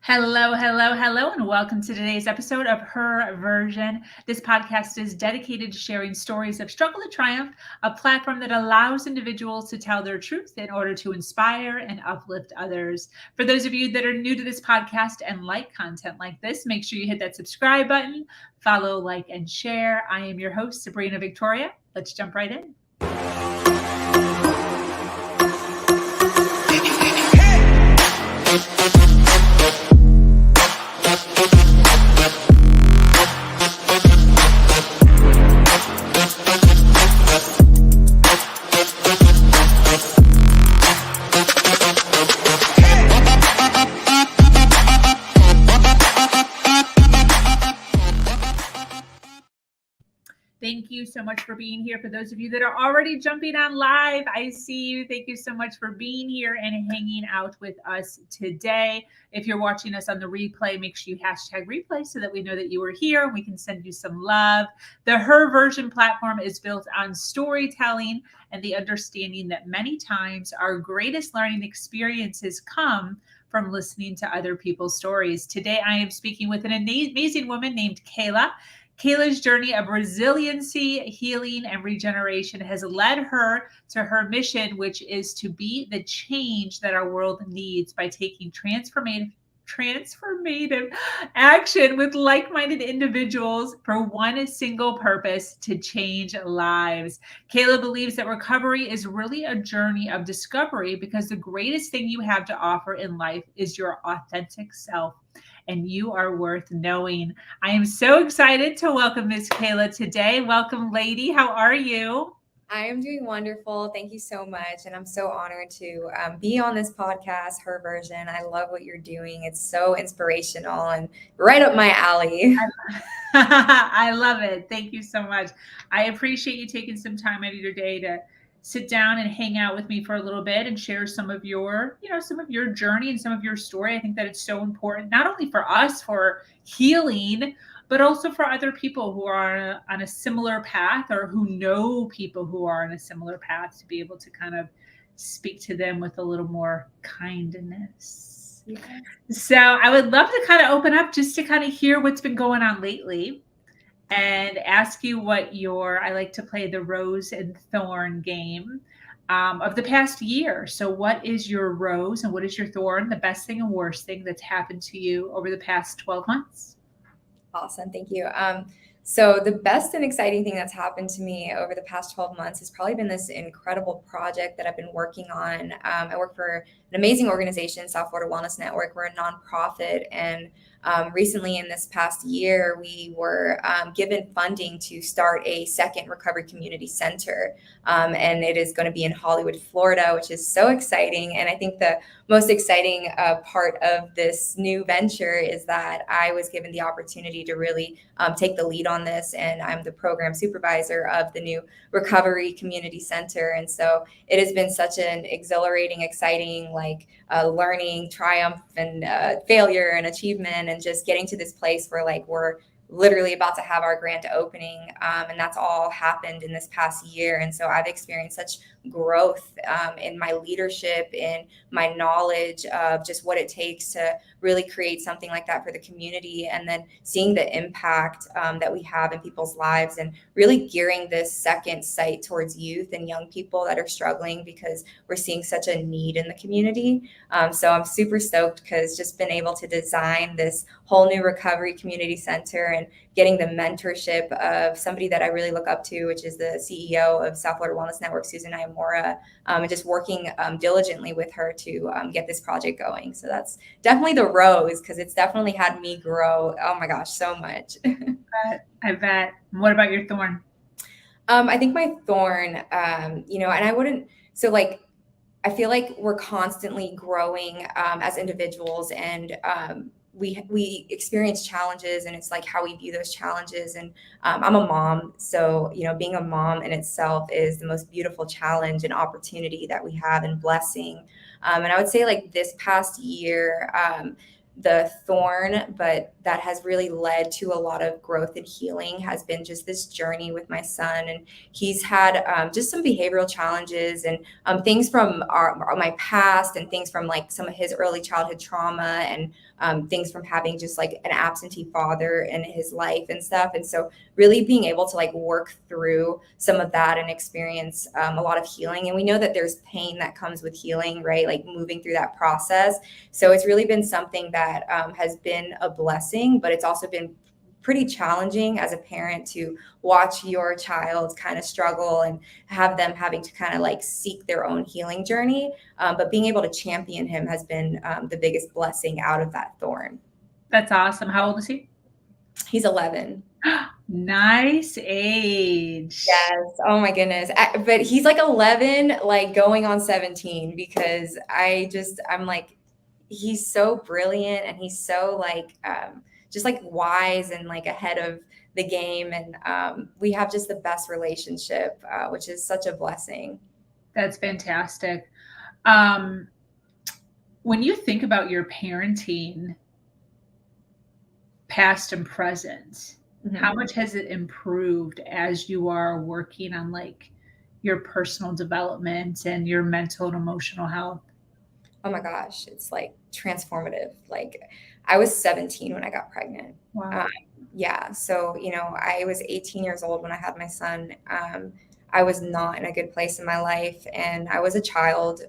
Hello, hello, hello, and welcome to today's episode of Her Version. This podcast is dedicated to sharing stories of struggle to triumph, a platform that allows individuals to tell their truth in order to inspire and uplift others. For those of you that are new to this podcast and like content like this, make sure you hit that subscribe button, follow, like, and share. I am your host, Sabrina Victoria. Let's jump right in. Thank you so much for being here. For those of you that are already jumping on live, I see you. Thank you so much for being here and hanging out with us today. If you're watching us on the replay, make sure you hashtag replay so that we know that you were here and we can send you some love. The Her Version platform is built on storytelling and the understanding that many times our greatest learning experiences come from listening to other people's stories. Today, I am speaking with an amazing woman named Kayla. Kayla's journey of resiliency, healing, and regeneration has led her to her mission, which is to be the change that our world needs by taking transformative action with like-minded individuals for one single purpose: to change lives. Kayla believes that recovery is really a journey of discovery because the greatest thing you have to offer in life is your authentic self. And you are worth knowing. I am so excited to welcome Miss Kayla today. Welcome, lady. How are you? I am doing wonderful. Thank you so much. And I'm so honored to be on this podcast, Her Version. I love what you're doing. It's so inspirational and right up my alley. I love it. Thank you so much. I appreciate you taking some time out of your day to sit down and hang out with me for a little bit and share some of your, some of your journey and some of your story. I think that it's so important, not only for us for healing, but also for other people who are on a similar path or who know people who are on a similar path, to be able to kind of speak to them with a little more kindness. Yeah. So I would love to kind of open up just to kind of hear what's been going on lately and ask you what I like to play the rose and thorn game of the past year. So what is your rose and what is your thorn, the best thing and worst thing that's happened to you over the past 12 months? Awesome. Thank you. So the best and exciting thing that's happened to me over the past 12 months has probably been this incredible project that I've been working on. I work for an amazing organization, South Florida Wellness Network. We're a nonprofit, and recently in this past year, we were given funding to start a second recovery community center. And it is going to be in Hollywood, Florida, which is so exciting. And I think the most exciting part of this new venture is that I was given the opportunity to really take the lead on this. And I'm the program supervisor of the new recovery community center. And so it has been such an exhilarating, exciting, learning, triumph, and failure and achievement, and just getting to this place where we're literally about to have our grand opening. And that's all happened in this past year. And so I've experienced such growth in my leadership, in my knowledge of just what it takes to really create something like that for the community. And then seeing the impact that we have in people's lives, and really gearing this second site towards youth and young people that are struggling, because we're seeing such a need in the community. So I'm super stoked, because just been able to design this whole new recovery community center and getting the mentorship of somebody that I really look up to, which is the CEO of South Florida Wellness Network, Susan Ayamora, and just working diligently with her to get this project going. So that's definitely the rose, because it's definitely had me grow, oh my gosh, so much. I bet. What about your thorn? I think my thorn, and I wouldn't, I feel like we're constantly growing as individuals, and we experience challenges, and it's like how we view those challenges. And I'm a mom, so being a mom in itself is the most beautiful challenge and opportunity that we have, and blessing. And I would say this past year, the thorn, but that has really led to a lot of growth and healing, has been just this journey with my son. And he's had just some behavioral challenges and things from my past, and things from like some of his early childhood trauma, and things from having just like an absentee father in his life and stuff. And so really being able to like work through some of that and experience a lot of healing. And we know that there's pain that comes with healing, right? Like moving through that process. So it's really been something that has been a blessing, but it's also been pretty challenging as a parent to watch your child kind of struggle and have them having to kind of like seek their own healing journey. But being able to champion him has been the biggest blessing out of that thorn. That's awesome. How old is he? He's 11. Nice age. Yes. Oh my goodness. But he's like 11, like going on 17, because I'm like, he's so brilliant, and he's so like, just like wise and like ahead of the game. And we have just the best relationship, which is such a blessing. That's fantastic. When you think about your parenting, past and present, how much has it improved as you are working on like your personal development and your mental and emotional health? Oh my gosh, it's like transformative. Like I was 17 when I got pregnant. Wow. Yeah. So, I was 18 years old when I had my son. I was not in a good place in my life, and I was a child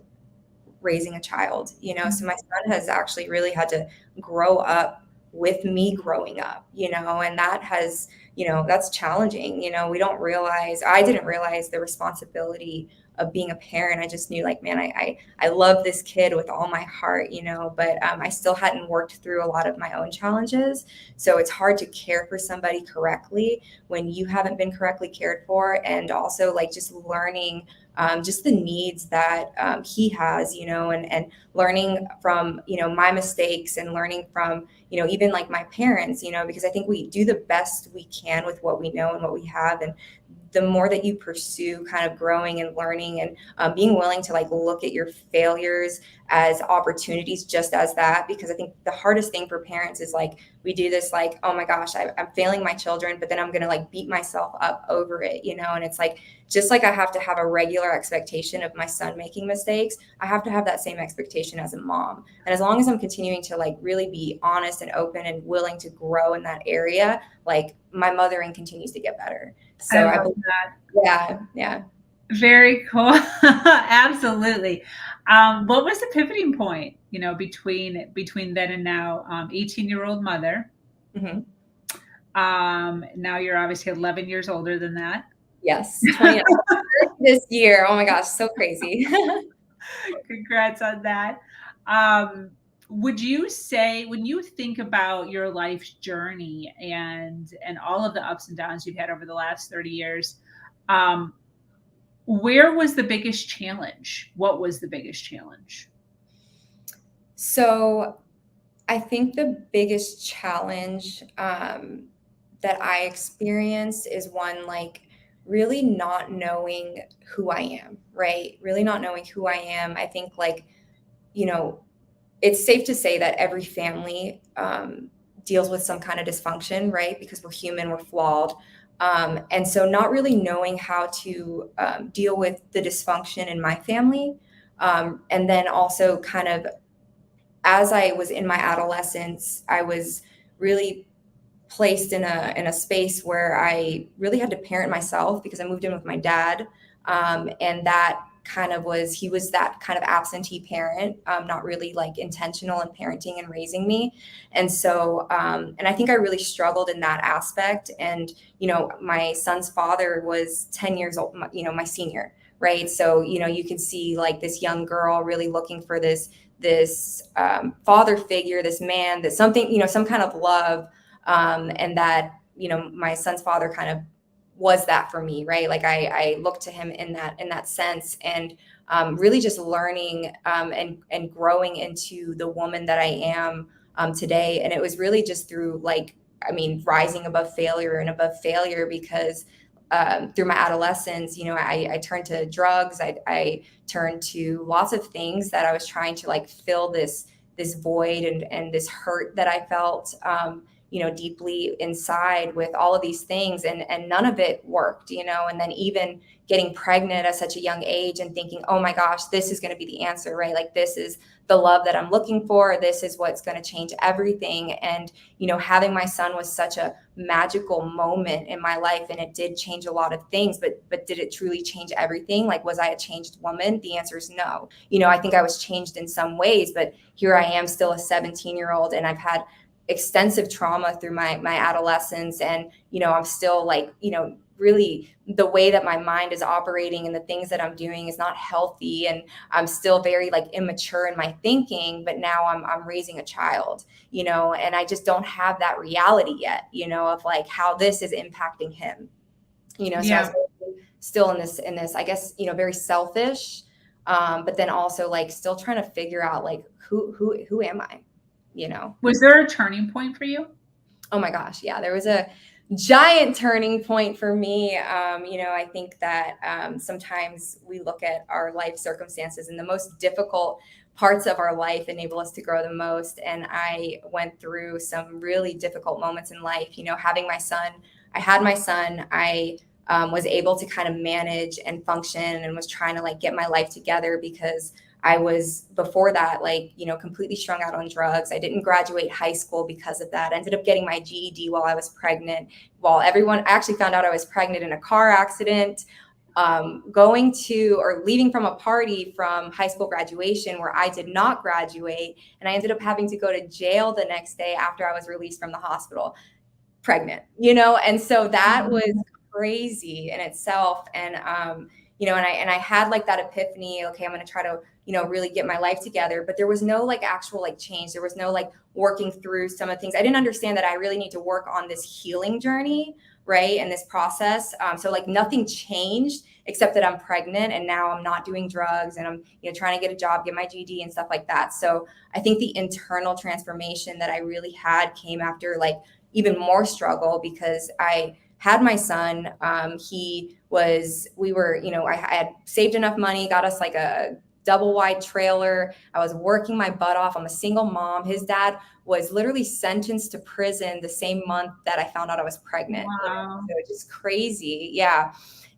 raising a child, so my son has actually really had to grow up with me growing up, and that has, that's challenging. I didn't realize the responsibility of being a parent. I just knew like, man, I love this kid with all my heart, but I still hadn't worked through a lot of my own challenges. So it's hard to care for somebody correctly when you haven't been correctly cared for. And also like just learning just the needs that he has, and learning from, my mistakes, and learning from, even like my parents, because I think we do the best we can with what we know and what we have. And the more that you pursue kind of growing and learning, and being willing to like look at your failures as opportunities, just as that, because I think the hardest thing for parents is like, we do this like, oh my gosh, I'm failing my children, but then I'm going to like beat myself up over it, and it's like, just like I have to have a regular expectation of my son making mistakes, I have to have that same expectation as a mom. And as long as I'm continuing to like really be honest and open and willing to grow in that area, like my mothering continues to get better. So I love that. Yeah. Very cool. Absolutely. What was the pivoting point, between then and now? 18-year-old mother. Mm-hmm. Now you're obviously 11 years older than that. Yes. 20 this year. Oh my gosh, so crazy. Congrats on that. Would you say, when you think about your life's journey and all of the ups and downs you've had over the last 30 years, where was the biggest challenge? What was the biggest challenge? So I think the biggest challenge that I experienced is one like really not knowing who I am, right? Really not knowing who I am. I think like, it's safe to say that every family deals with some kind of dysfunction, right? Because we're human, we're flawed. And so not really knowing how to deal with the dysfunction in my family. And then also kind of, as I was in my adolescence, I was really placed in a space where I really had to parent myself, because I moved in with my dad. And that kind of he was that kind of absentee parent, not really like intentional in parenting and raising me. And so, and I think I really struggled in that aspect. And, my son's father was 10 years old, my senior, right? So, you could see like this young girl really looking for this father figure, this man, that something, some kind of love. And that, my son's father kind of was that for me, right? Like I looked to him in that sense, and really just learning and growing into the woman that I am today. And it was really just through rising above failure, because through my adolescence, I turned to drugs. I turned to lots of things that I was trying to like fill this this void and this hurt that I felt, deeply inside with all of these things, and none of it worked, and then even getting pregnant at such a young age and thinking, oh my gosh, this is going to be the answer, right? Like, this is the love that I'm looking for. This is what's going to change everything. And, having my son was such a magical moment in my life, and it did change a lot of things, but did it truly change everything? Like, was I a changed woman? The answer is no. I think I was changed in some ways, but here I am still a 17-year-old, and I've had extensive trauma through my adolescence. And, I'm still really the way that my mind is operating and the things that I'm doing is not healthy. And I'm still very immature in my thinking, but now I'm raising a child, and I just don't have that reality yet, of how this is impacting him, so I was still in this, I guess, very selfish, but then also still trying to figure out who am I? Was there a turning point for you? Oh my gosh. Yeah, there was a giant turning point for me. I think that sometimes we look at our life circumstances, and the most difficult parts of our life enable us to grow the most. And I went through some really difficult moments in life, having my son. I had my son. I was able to kind of manage and function, and was trying to get my life together, because I was, before that, completely strung out on drugs. I didn't graduate high school because of that. I ended up getting my GED while I was pregnant. I actually found out I was pregnant in a car accident, going to or leaving from a party from high school graduation where I did not graduate. And I ended up having to go to jail the next day after I was released from the hospital, pregnant, and so that was crazy in itself. And, and I had that epiphany, okay, I'm going to try to, really get my life together. But there was no actual change. There was no working through some of the things. I didn't understand that I really need to work on this healing journey, right? And this process. So nothing changed except that I'm pregnant, and now I'm not doing drugs, and I'm, trying to get a job, get my GED and stuff like that. So I think the internal transformation that I really had came after even more struggle, because I had my son. I had saved enough money, got us a double wide trailer. I was working my butt off. I'm a single mom. His dad was literally sentenced to prison the same month that I found out I was pregnant. Wow. So it's just crazy. Yeah.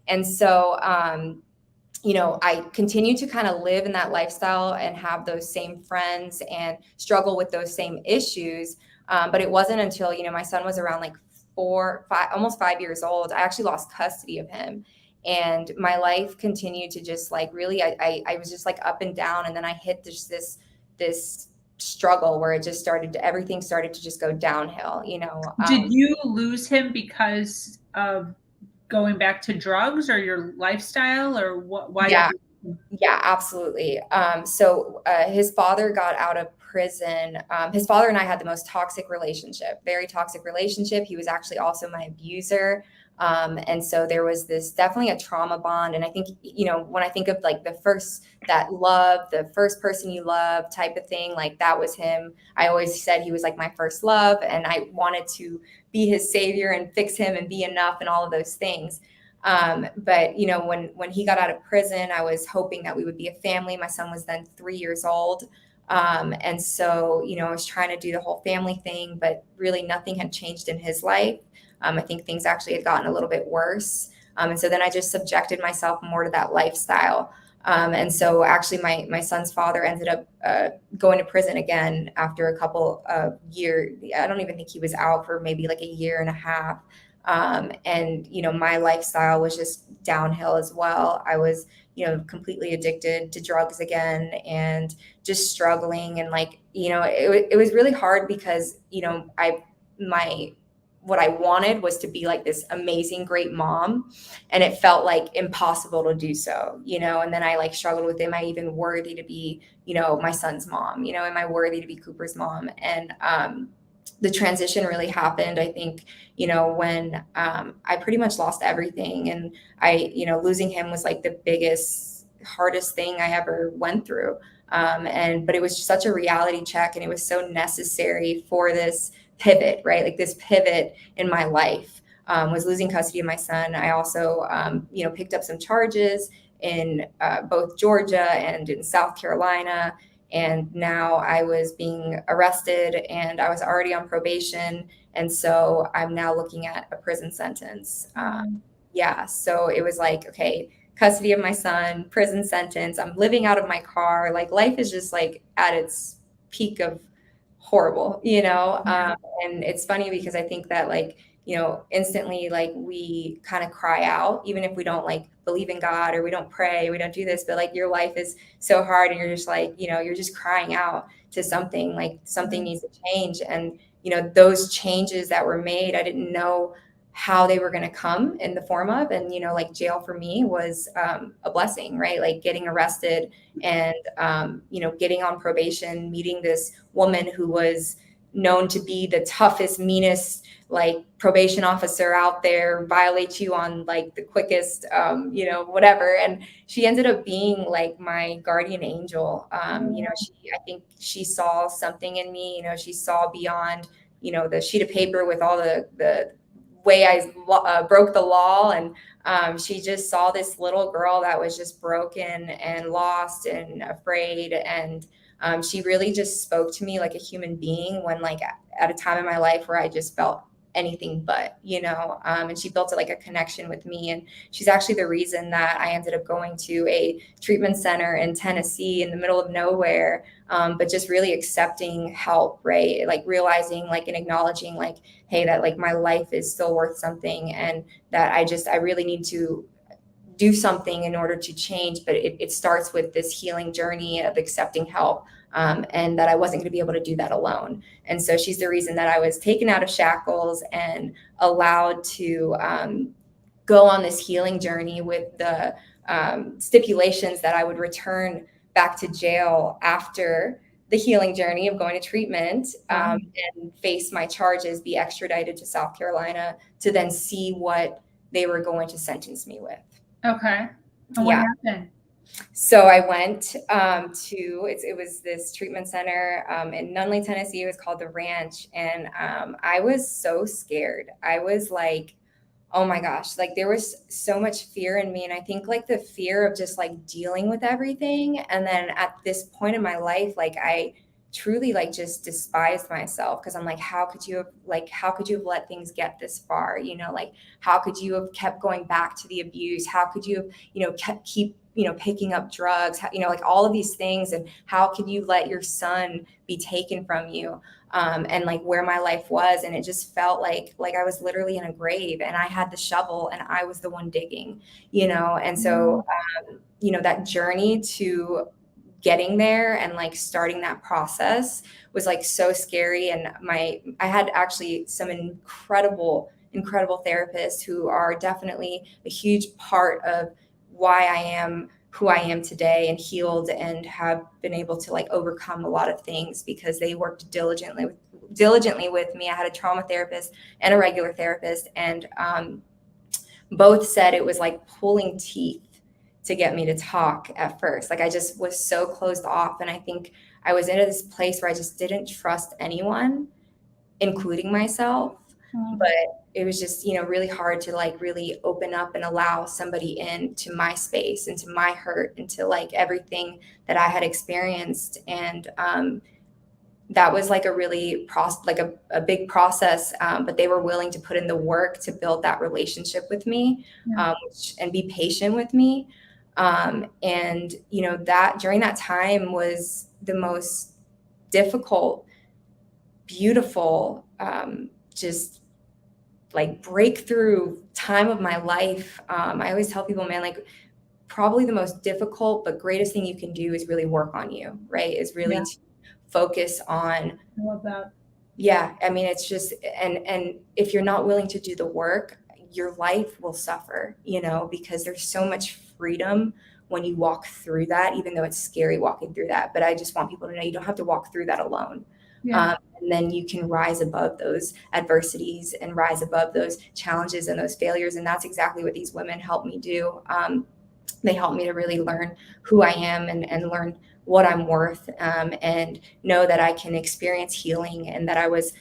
And so, I continue to kind of live in that lifestyle and have those same friends and struggle with those same issues. But it wasn't until, my son was around almost 5 years old, I actually lost custody of him. And my life continued to just really, I was just up and down. And then I hit this struggle where everything started to just go downhill, Did you lose him because of going back to drugs, or your lifestyle, or what? Why? Yeah, absolutely. So his father got out of prison. His father and I had the most toxic relationship, very toxic relationship. He was actually also my abuser. And so there was definitely a trauma bond. And I think, when I think of that love, the first person you love type of thing, that was him. I always said he was my first love, and I wanted to be his savior and fix him and be enough and all of those things. But when he got out of prison, I was hoping that we would be a family. My son was then 3 years old. And so, I was trying to do the whole family thing, but really nothing had changed in his life. I think things actually had gotten a little bit worse. And so then I just subjected myself more to that lifestyle. And so actually my son's father ended up going to prison again after a couple of years. I don't even think he was out for maybe a year and a half. And, my lifestyle was just downhill as well. I was, completely addicted to drugs again, and just struggling. And it was really hard because, what I wanted was to be this amazing, great mom. And it felt impossible to do so, and then I struggled with, am I even worthy to be, my son's mom? Am I worthy to be Cooper's mom? And, the transition really happened, I think, when I pretty much lost everything. And losing him was the biggest, hardest thing I ever went through. But it was such a reality check, and it was so necessary for this pivot, right? This pivot in my life was losing custody of my son. I also, picked up some charges in both Georgia and in South Carolina. And now I was being arrested and I was already on probation. And so I'm now looking at a prison sentence. So it was like, okay, custody of my son, prison sentence. I'm living out of my car. Like life is just like at its peak of horrible, you know? And it's funny because I think that like, you know, instantly like we kind of cry out, even if we don't like believe in God or we don't pray, we don't do this, but like your life is so hard and you're just like, you know, you're just crying out to something, like something needs to change. And, you know, those changes that were made, I didn't know how they were going to come in the form of, and, you know, like jail for me was a blessing, right? Like getting arrested and, you know, getting on probation, meeting this woman who was known to be the toughest, meanest, like probation officer out there, violate you on like the quickest, you know, whatever. And she ended up being like my guardian angel. You know, I think she saw something in me, you know, she saw beyond, you know, the sheet of paper with all the way I broke the law. And she just saw this little girl that was just broken and lost and afraid. And she really just spoke to me like a human being when like at a time in my life where I just felt anything but, you know, and she built like a connection with me. And she's actually the reason that I ended up going to a treatment center in Tennessee in the middle of nowhere, but just really accepting help, right? Like realizing like and acknowledging like, hey, that like my life is still worth something and that I really need to do something in order to change. But it starts with this healing journey of accepting help, and that I wasn't going to be able to do that alone. And so she's the reason that I was taken out of shackles and allowed to go on this healing journey with the stipulations that I would return back to jail after the healing journey of going to treatment, and face my charges, be extradited to South Carolina to then see what they were going to sentence me with. Okay. And what happened? So I went it was this treatment center in Nunley, Tennessee. It was called The Ranch. And I was so scared. I was like, oh my gosh, like there was so much fear in me. And I think like the fear of just like dealing with everything. And then at this point in my life, like I truly like just despised myself because I'm like, how could you have let things get this far? You know, like how could you have kept going back to the abuse? How could you have, you know, keep you know, picking up drugs, you know, like all of these things. And how could you let your son be taken from you? And like where my life was. And it just felt like I was literally in a grave and I had the shovel and I was the one digging, you know? And so, you know, that journey to getting there and like starting that process was like so scary. And I had actually some incredible therapists who are definitely a huge part of why I am who I am today and healed and have been able to like overcome a lot of things because they worked diligently with me. I had a trauma therapist and a regular therapist, and both said it was like pulling teeth to get me to talk at first. Like I just was so closed off. And I think I was into this place where I just didn't trust anyone, including myself. But it was just, you know, really hard to like really open up and allow somebody into my space, into my hurt, into like everything that I had experienced. And that was like a really a big process, but they were willing to put in the work to build that relationship with me, and be patient with me. And, you know, that during that time was the most difficult, beautiful, just like breakthrough time of my life. I always tell people, man, like probably the most difficult but greatest thing you can do is really work on you, right? Is really to focus on. I love that. Yeah. I mean, it's just, and if you're not willing to do the work, your life will suffer, you know, because there's so much freedom when you walk through that, even though it's scary walking through that. But I just want people to know you don't have to walk through that alone. And then you can rise above those adversities and rise above those challenges and those failures. And that's exactly what these women helped me do. They helped me to really learn who I am and learn what I'm worth, and know that I can experience healing and that I was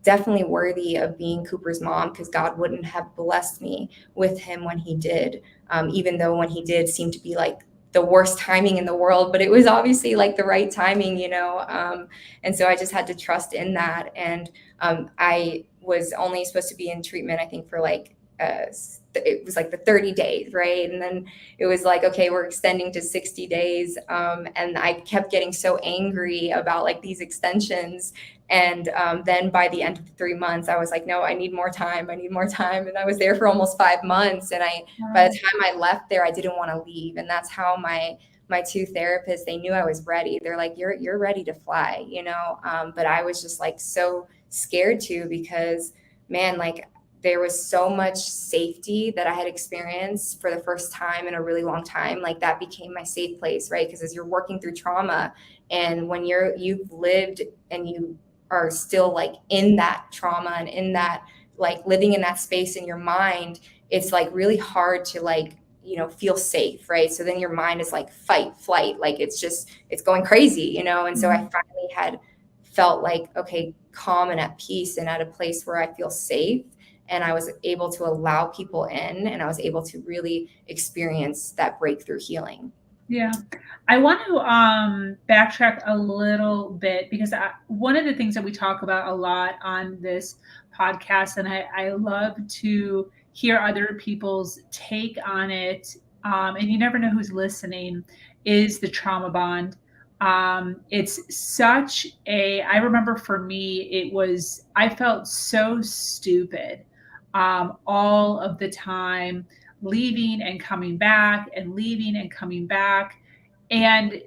definitely worthy of being Cooper's mom, because God wouldn't have blessed me with him when he did, even though when he did seemed to be like the worst timing in the world, but it was obviously like the right timing, and so I just had to trust in that. And I was only supposed to be in treatment, I think, for like it was like the 30 days, right? And then it was like, okay, we're extending to 60 days. And I kept getting so angry about like these extensions. And then by the end of the 3 months, I was like, no, I need more time. I need more time. And I was there for almost 5 months. And by the time I left there, I didn't want to leave. And that's how my two therapists, they knew I was ready. They're like, you're ready to fly, but I was just like so scared to, because man, like there was so much safety that I had experienced for the first time in a really long time. Like that became my safe place, right? Because as you're working through trauma, and when you've lived and you are still like in that trauma and in that, like living in that space in your mind, it's like really hard to like, feel safe, right? So then your mind is like fight, flight, like it's going crazy, and so I finally had felt like, okay, calm and at peace and at a place where I feel safe. And I was able to allow people in, and I was able to really experience that breakthrough healing. Yeah. I want to backtrack a little bit, because one of the things that we talk about a lot on this podcast, and I love to hear other people's take on it, and you never know who's listening, is the trauma bond. It's such I remember for me, I felt so stupid all of the time, leaving and coming back and leaving and coming back, and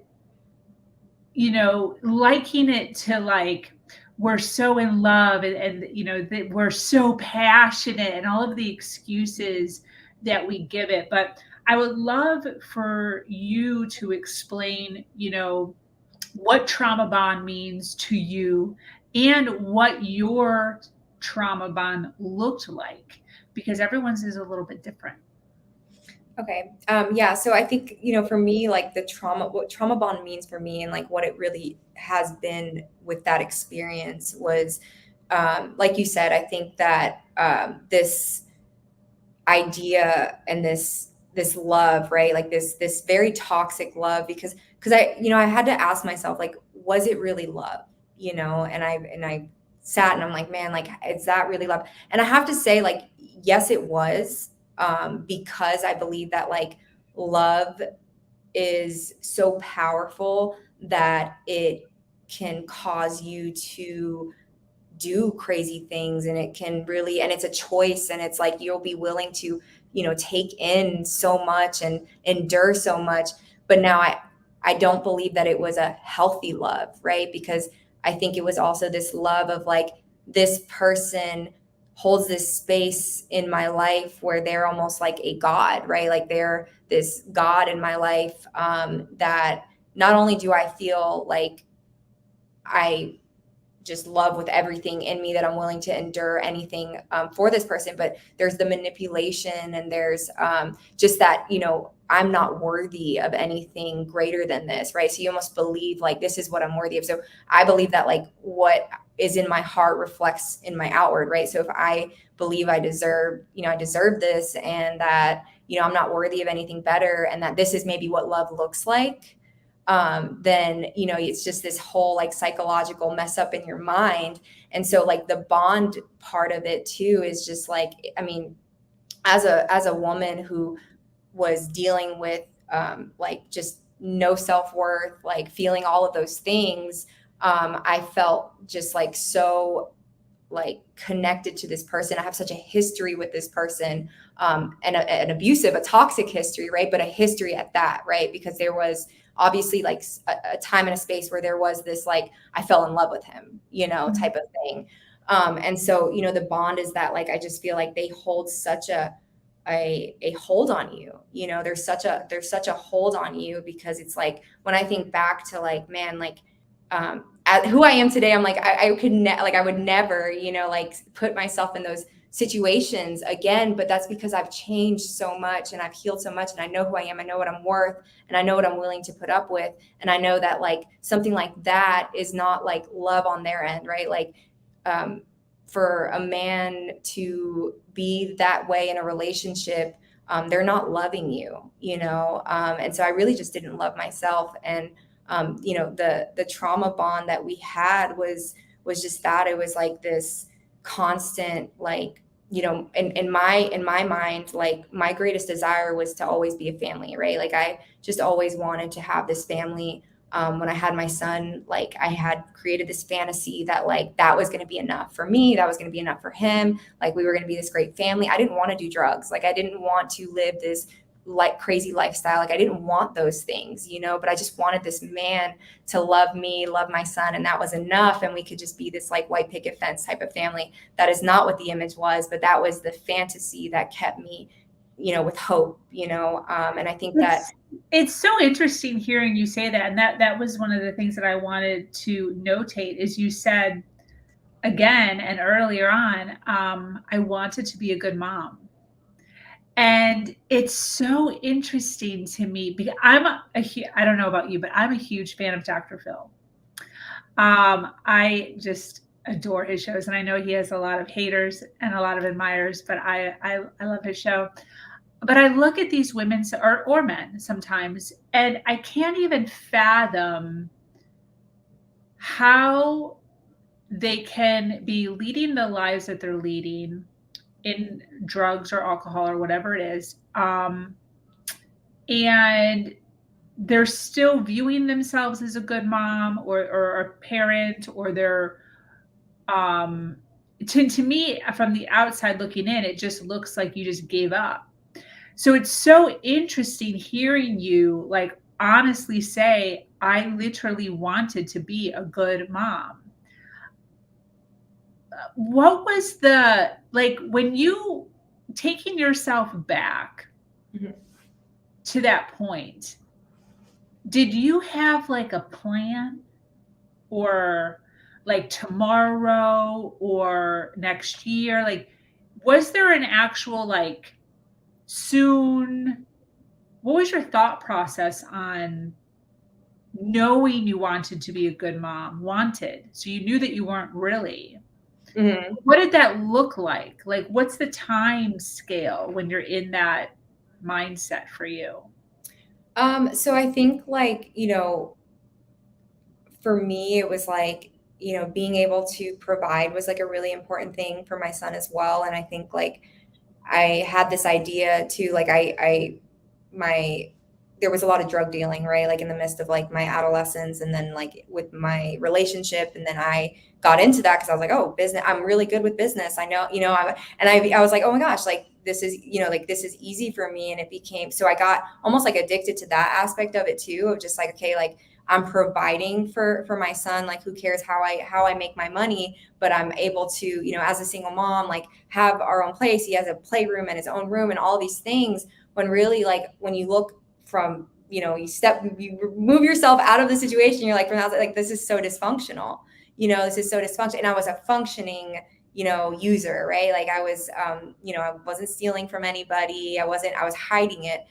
liking it to like, we're so in love, and that we're so passionate, and all of the excuses that we give it. But I would love for you to explain what trauma bond means to you, and what your trauma bond looked like, because everyone's is a little bit different. Okay. Yeah. So I think, for me, like what trauma bond means for me, and like what it really has been with that experience was, like you said, I think that this idea and this love, right? Like this very toxic love, because I had to ask myself, like, was it really love? And I sat and I'm like, man, like, is that really love? And I have to say, like, yes, it was, because I believe that like love is so powerful that it can cause you to do crazy things, and it can really, and it's a choice, and it's like you'll be willing to take in so much and endure so much. But now I don't believe that it was a healthy love, right? Because I think it was also this love of like, this person holds this space in my life where they're almost like a god, right? Like they're this god in my life, that not only do I feel like I just love with everything in me, that I'm willing to endure anything for this person, but there's the manipulation, and there's just that, I'm not worthy of anything greater than this, right? So you almost believe like, this is what I'm worthy of. So I believe that like what is in my heart reflects in my outward, right? So if I believe I deserve this, and that, I'm not worthy of anything better, and that this is maybe what love looks like, then, it's just this whole like psychological mess up in your mind. And so like the bond part of it too is just like, I mean, as a woman who was dealing with like just no self-worth, like feeling all of those things, I felt just like so like connected to this person. I have such a history with this person, and an abusive, a toxic history, right? But a history at that, right? Because there was obviously like a time and a space where there was this, like, I fell in love with him, type of thing. And so, the bond is that, like, I just feel like they hold such a hold on you, there's such a hold on you, because it's like, when I think back to like, man, like, at who I am today, I'm like, I would never, like put myself in those situations again. But that's because I've changed so much, and I've healed so much, and I know who I am. I know what I'm worth, and I know what I'm willing to put up with. And I know that like something like that is not like love on their end, right? Like, for a man to be that way in a relationship, they're not loving you, and so I really just didn't love myself. And the trauma bond that we had was just that. It was like this constant, like, in my mind, like my greatest desire was to always be a family, right? Like I just always wanted to have this family. When I had my son, like I had created this fantasy that like that was going to be enough for me, that was going to be enough for him, like we were going to be this great family. I didn't want to do drugs, like I didn't want to live this like crazy lifestyle, like I didn't want those things, but I just wanted this man to love me, love my son, and that was enough. And we could just be this like white picket fence type of family. That is not what the image was, but that was the fantasy that kept me with hope, and I think that it's so interesting hearing you say that. And that was one of the things that I wanted to notate is you said again and earlier on, I wanted to be a good mom. And it's so interesting to me because I don't know about you, but I'm a huge fan of Dr. Phil. I just adore his shows, and I know he has a lot of haters and a lot of admirers, but I love his show. But I look at these women or men sometimes, and I can't even fathom how they can be leading the lives that they're leading in drugs or alcohol or whatever it is. And they're still viewing themselves as a good mom or a parent, or they're, to me, from the outside looking in, it just looks like you just gave up. So it's so interesting hearing you like honestly say, I literally wanted to be a good mom. What was the, like, when you taking yourself back to that point, did you have like a plan, or like tomorrow or next year? Like, was there an actual like soon? What was your thought process on knowing you wanted to be a good mom? So you knew that you weren't really. Mm-hmm. What did that look like? Like, what's the time scale when you're in that mindset for you? So I think like, for me, it was like, being able to provide was like a really important thing for my son as well. And I think like I had this idea too, like there was a lot of drug dealing, right? Like in the midst of like my adolescence, and then like with my relationship. And then I got into that because I was like, oh, business, I'm really good with business. I know, I was like, oh my gosh, like this is, like this is easy for me. And it became, so I got almost like addicted to that aspect of it too, of just like, okay, like I'm providing for my son, like who cares how I make my money, but I'm able to, as a single mom, like have our own place. He has a playroom and his own room and all these things, when really like when you look from, you remove yourself out of the situation, you're like, from outside, like this is so dysfunctional, this is so dysfunctional. And I was a functioning, user, right? Like I was, I wasn't stealing from anybody. I was hiding it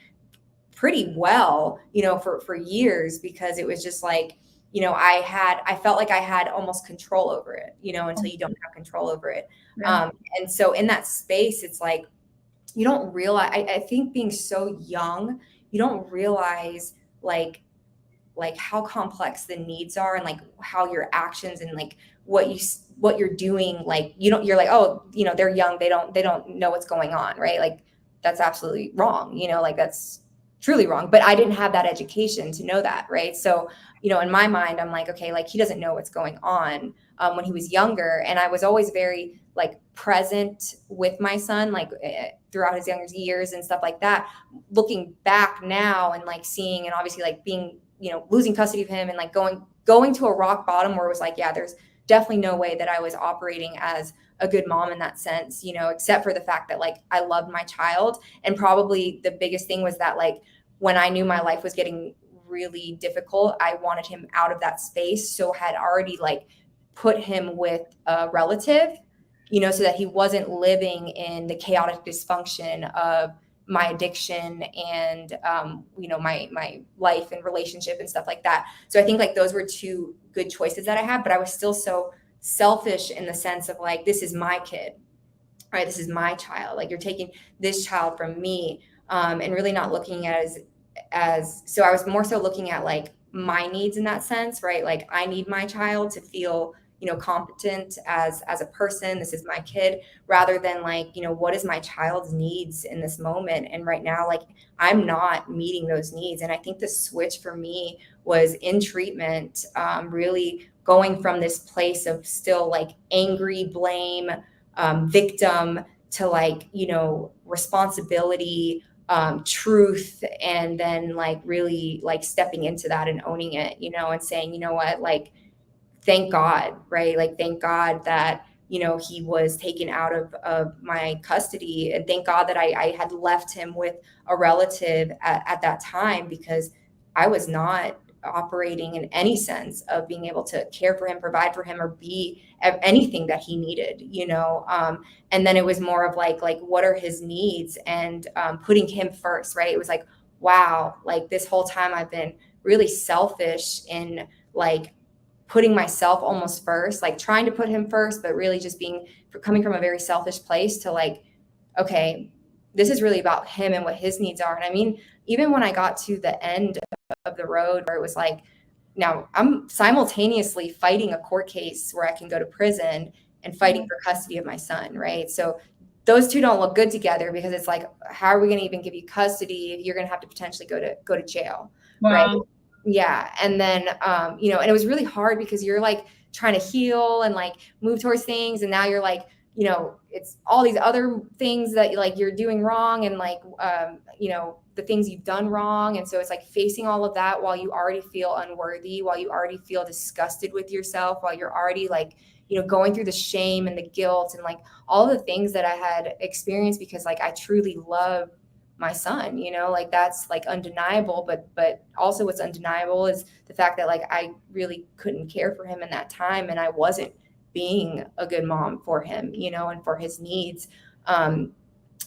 pretty well, for years, because it was just like, I felt like I had almost control over it, until you don't have control over it. Yeah. And so in that space, it's like, you don't realize, I think being so young, you don't realize like how complex the needs are, and like how your actions and like what you're doing, like you're like, oh, they're young, they don't know what's going on, right? Like that's absolutely wrong, like that's truly wrong. But I didn't have that education to know that, right? So in my mind, I'm like, okay, like he doesn't know what's going on. When he was younger, and I was always very like present with my son, like throughout his younger years and stuff like that. Looking back now and like seeing, and obviously like being, losing custody of him, and like going to a rock bottom where it was like, yeah, there's definitely no way that I was operating as a good mom in that sense, except for the fact that like I loved my child. And probably the biggest thing was that like when I knew my life was getting really difficult, I wanted him out of that space. So had already like put him with a relative, so that he wasn't living in the chaotic dysfunction of my addiction and, my life and relationship and stuff like that. So I think like those were two good choices that I had, but I was still so selfish in the sense of like, this is my kid, right? This is my child. Like you're taking this child from me. and really not looking at so I was more so looking at like my needs in that sense, right? Like I need my child to feel, competent as a person. This is my kid, rather than like, what is my child's needs in this moment? And right now, like I'm not meeting those needs. And I think the switch for me was in treatment, really going from this place of still like angry, blame, victim, to like, responsibility, truth, and then like really like stepping into that and owning it, and saying, you know what, like, thank God, right? Like, thank God that, he was taken out of my custody. And thank God that I had left him with a relative at that time, because I was not operating in any sense of being able to care for him, provide for him, or be anything that he needed, and then it was more of like what are his needs, and putting him first, right? It was like, wow, like this whole time I've been really selfish in like putting myself almost first, like trying to put him first, but really just coming from a very selfish place to like, okay, this is really about him and what his needs are. And I mean, even when I got to the end of the road where it was like, now I'm simultaneously fighting a court case where I can go to prison and fighting for custody of my son, right? So those two don't look good together, because it's like, how are we going to even give you custody if you're going to have to potentially go to jail, Wow. right? Yeah. And then, and it was really hard because you're like trying to heal and like move towards things. And now you're like, it's all these other things that like you're doing wrong, and like, the things you've done wrong. And so it's like facing all of that while you already feel unworthy, while you already feel disgusted with yourself, while you're already like, going through the shame and the guilt and like all the things that I had experienced, because like I truly love my son, like that's like undeniable, but also what's undeniable is the fact that like I really couldn't care for him in that time, and I wasn't being a good mom for him, and for his needs.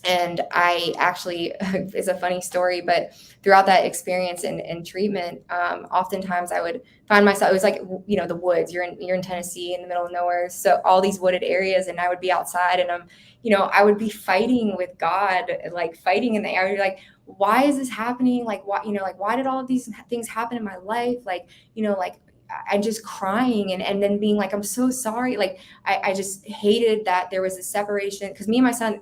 And I actually, it's a funny story, but throughout that experience in treatment, oftentimes I would find myself, it was like, the woods, you're in Tennessee in the middle of nowhere. So all these wooded areas, and I would be outside, and I would be fighting with God, like fighting in the air. Like, why is this happening? Like, why, like, why did all of these things happen in my life? Like, like, I'm just crying and then being like, I'm so sorry. Like, I just hated that there was a separation, because me and my son,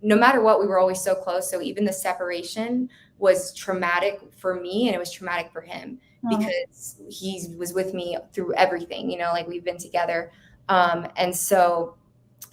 no matter what, we were always so close. So even the separation was traumatic for me, and it was traumatic for him, because he was with me through everything, like we've been together. And so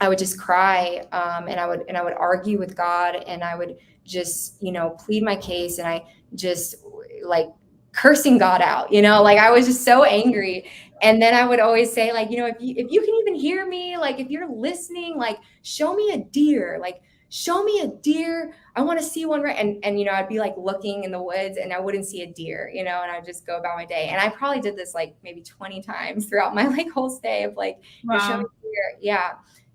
I would just cry, and I would argue with God, and I would just, plead my case, and I just like cursing God out, like I was just so angry. And then I would always say, like, if you can even hear me, like if you're listening, like show me a deer, like show me a deer. I want to see one, right? And I'd be like looking in the woods, and I wouldn't see a deer, and I'd just go about my day. And I probably did this like maybe 20 times throughout my like whole stay of like, show me a deer. Yeah.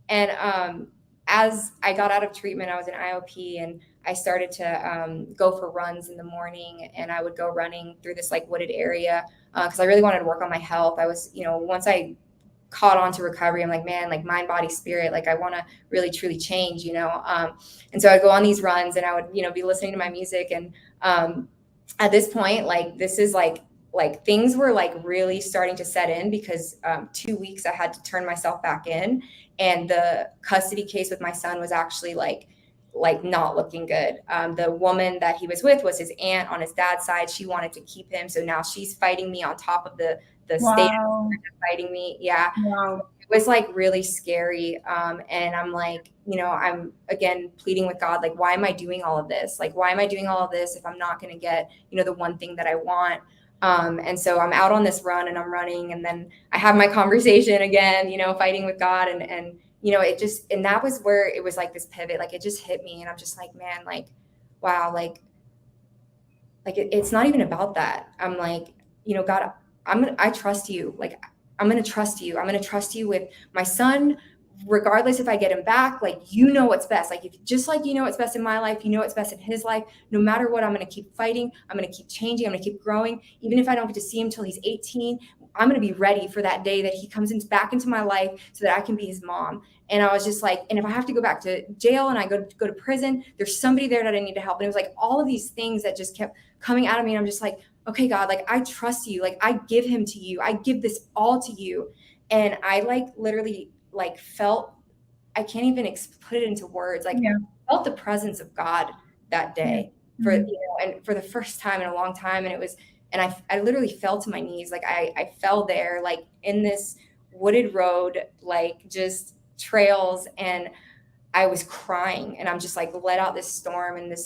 And as I got out of treatment, I was in IOP, and I started to go for runs in the morning, and I would go running through this like wooded area, because I really wanted to work on my health. I was, once I caught on to recovery, I'm like, man, like mind, body, spirit, like I want to really truly change, and so I'd go on these runs, and I would, be listening to my music. And at this point, like this is like things were like really starting to set in, because 2 weeks I had to turn myself back in, and the custody case with my son was actually like not looking good. The woman that he was with was his aunt on his dad's side. She wanted to keep him, so now she's fighting me on top of the state fighting me. Yeah. Wow. It was like really scary. And I'm like, I'm again pleading with God, like, why am I doing all of this? Like, why am I doing all of this if I'm not going to get, the one thing that I want? And so I'm out on this run, and I'm running, and then I have my conversation again, fighting with God, and it just, and that was where it was like this pivot, like it just hit me, and I'm just like, man, like, wow, like it's not even about that. I'm like, God, I trust you. Like, I'm going to trust you. I'm going to trust you with my son, regardless if I get him back. Like, what's best. Like, if just like, what's best in my life, what's best in his life. No matter what, I'm going to keep fighting. I'm going to keep changing. I'm going to keep growing. Even if I don't get to see him till he's 18, I'm going to be ready for that day that he comes back into my life so that I can be his mom. And I was just like, and if I have to go back to jail and I go to prison, there's somebody there that I need to help. And it was like all of these things that just kept coming out of me. And I'm just like, okay, God, like I trust you. Like I give him to you. I give this all to you. And I like literally like felt, I can't even put it into words. Like I felt the presence of God that day for, and for the first time in a long time. And it was, and I literally fell to my knees. Like I fell there, like in this wooded road, like just trails. And I was crying, and I'm just like let out this storm, and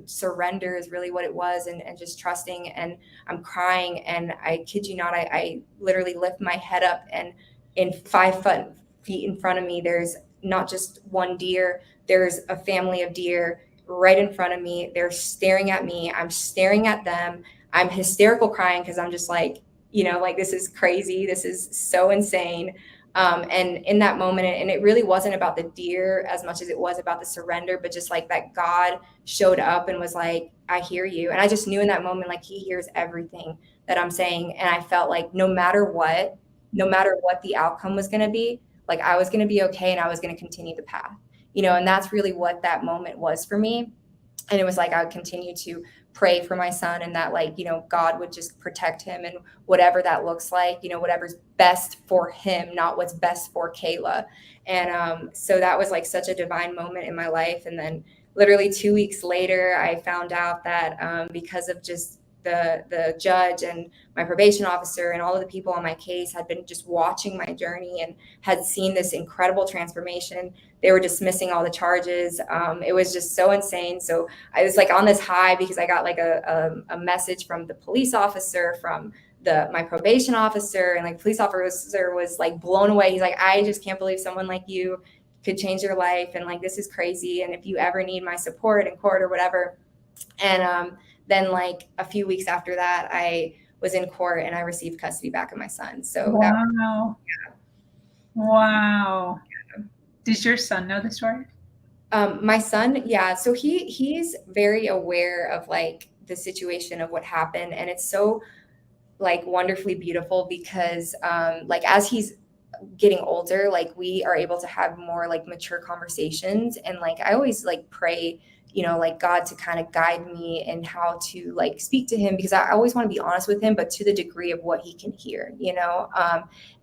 surrender is really what it was. And just trusting, and I'm crying. And I kid you not, I literally lift my head up, and in 5 feet in front of me, there's not just one deer, there's a family of deer right in front of me. They're staring at me. I'm staring at them. I'm hysterical crying because I'm just like, like this is crazy. This is so insane. And in that moment, and it really wasn't about the deer as much as it was about the surrender, but just like that God showed up and was like, I hear you. And I just knew in that moment, like he hears everything that I'm saying. And I felt like no matter what the outcome was going to be, like I was going to be okay. And I was going to continue the path, and that's really what that moment was for me. And it was like, I would continue to pray for my son, and that like, God would just protect him, and whatever that looks like, whatever's best for him, not what's best for Kayla. And so that was like such a divine moment in my life. And then literally 2 weeks later, I found out that because of just the judge and my probation officer and all of the people on my case had been just watching my journey and had seen this incredible transformation. They were dismissing all the charges. It was just so insane. So I was like on this high because I got like a message from the police officer, from my probation officer, and like police officer was like blown away. He's like, I just can't believe someone like you could change your life. And like, this is crazy. And if you ever need my support in court or whatever. And then like a few weeks after that, I was in court and I received custody back of my son. So wow. Wow. Does your son know the story? My son, yeah. So he's very aware of like the situation of what happened. And it's so like wonderfully beautiful because like as he's getting older, like we are able to have more like mature conversations. And like I always like pray, like God to kind of guide me in how to like speak to him, because I always want to be honest with him, but to the degree of what he can hear,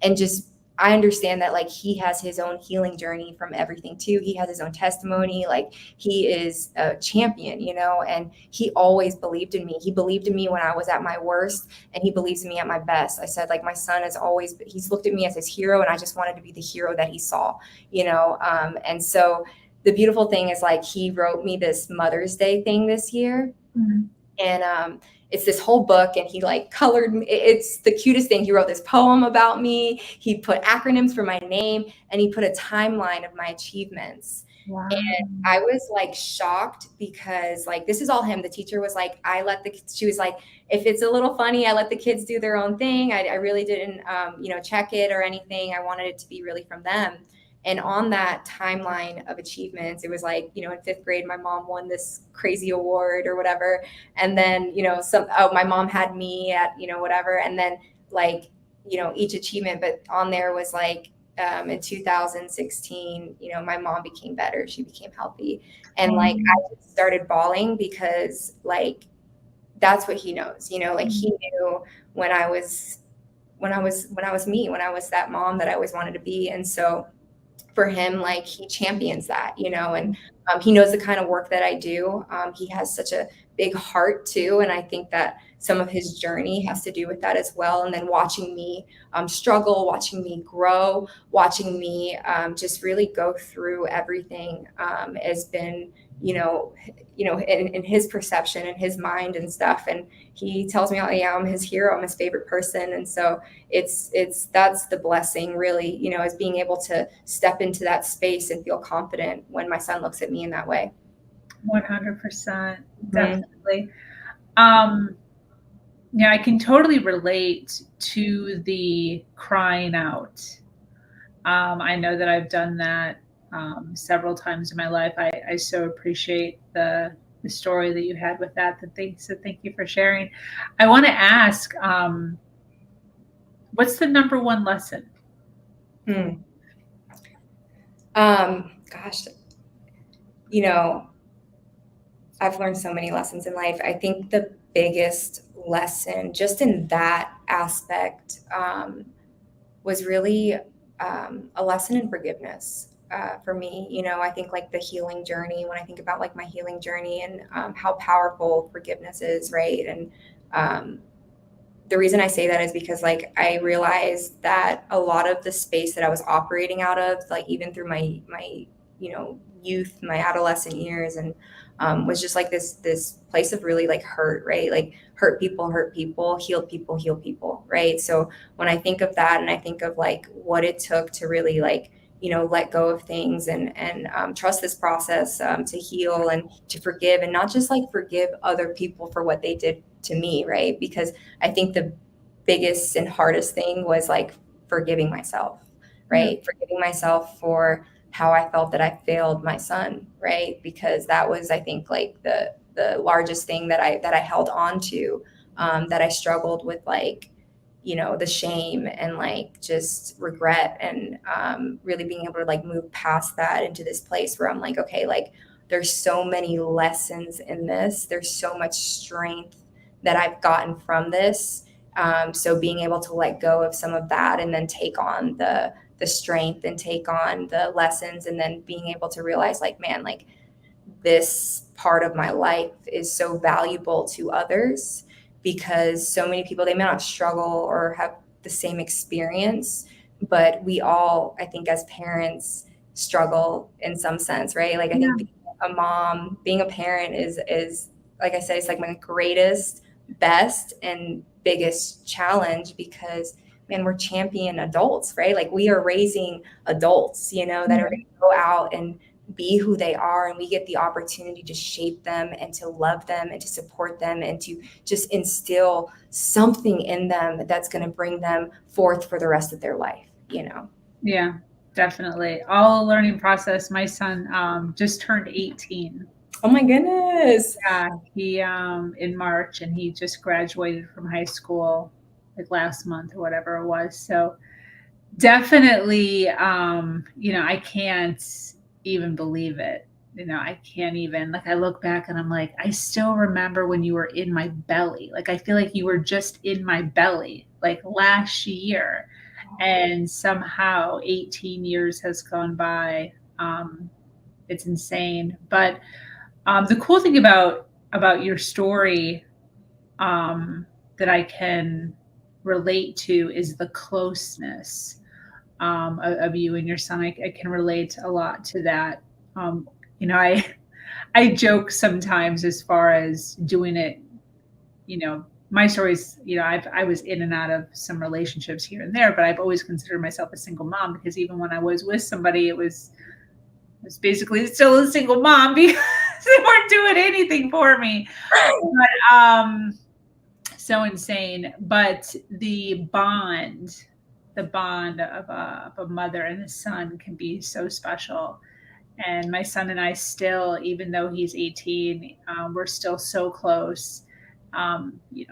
and just I understand that like he has his own healing journey from everything too. He has his own testimony. Like he is a champion, and he always believed in me. He believed in me when I was at my worst, and he believes in me at my best. I said, like, my son he's looked at me as his hero, and I just wanted to be the hero that he saw, and so the beautiful thing is like, he wrote me this Mother's Day thing this year. Mm-hmm. And it's this whole book, and he like colored me. It's the cutest thing. He wrote this poem about me. He put acronyms for my name, and he put a timeline of my achievements. Wow. And I was like shocked because like, this is all him. The teacher was like, she was like, if it's a little funny, I let the kids do their own thing. I really didn't, check it or anything. I wanted it to be really from them. And on that timeline of achievements, it was like, in 5th grade, my mom won this crazy award or whatever. And then, my mom had me at, whatever. And then like, each achievement, but on there was like, in 2016, my mom became better. She became healthy. And like, I just started bawling because like, that's what he knows, like he knew when I was me, when I was that mom that I always wanted to be. And so for him, like he champions that, and he knows the kind of work that I do. He has such a big heart too. And I think that some of his journey has to do with that as well. And then watching me struggle, watching me grow, watching me just really go through everything has been, in his perception and his mind and stuff. And he tells me, I'm his hero, I'm his favorite person. And so that's the blessing really, is being able to step into that space and feel confident when my son looks at me in that way. 100%. Definitely. Yeah, I can totally relate to the crying out. I know that I've done that several times in my life. I so appreciate the story that you had with that. So thank you for sharing. I want to ask, What's the number one lesson? Gosh, you know, I've learned so many lessons in life. I think the biggest lesson just in that aspect was really a lesson in forgiveness for me. You know, I think like the healing journey, when I think about like my healing journey and how powerful forgiveness is, right? And the reason I say that is because like I realized that a lot of the space that I was operating out of, like even through my youth, my adolescent years, and was just like this place of really like hurt, right? Like hurt people, heal people, right? So when I think of that, and I think of like what it took to really like let go of things and trust this process to heal and to forgive, and not just like forgive other people for what they did to me, right? Because I think the biggest and hardest thing was like forgiving myself, right? Forgiving myself for how I felt that I failed my son, right? Because that was, I think, like the largest thing that I held on to, that I struggled with, like, the shame and like just regret, and really being able to like move past that into this place where I'm like, okay, like there's so many lessons in this. There's so much strength that I've gotten from this. So being able to let go of some of that and then take on the strength and take on the lessons, and then being able to realize like, man, like this part of my life is so valuable to others, because so many people, they may not struggle or have the same experience, but we all, I think as parents, struggle in some sense, right? Like I think being a mom, being a parent is like I said, it's like my greatest, best, and biggest challenge, because man, we're champion adults, right? Like we are raising adults, that are going to go out and be who they are, and we get the opportunity to shape them and to love them and to support them and to just instill something in them that's going to bring them forth for the rest of their life. Yeah, definitely. All a learning process. My son just turned 18. Oh my goodness. Yeah, he in March, and he just graduated from high school like last month or whatever it was. So definitely, I can't even believe it. I can't even, like, I look back and I'm like, I still remember when you were in my belly. Like, I feel like you were just in my belly, like last year. And somehow 18 years has gone by. It's insane. But the cool thing about your story that I can relate to is the closeness of you and your son. I can relate a lot to that. I joke sometimes as far as doing it. My stories. I was in and out of some relationships here and there, but I've always considered myself a single mom, because even when I was with somebody, it was basically still a single mom because they weren't doing anything for me. But so insane. But the bond of a mother and a son can be so special. And my son and I still, even though he's 18, we're still so close.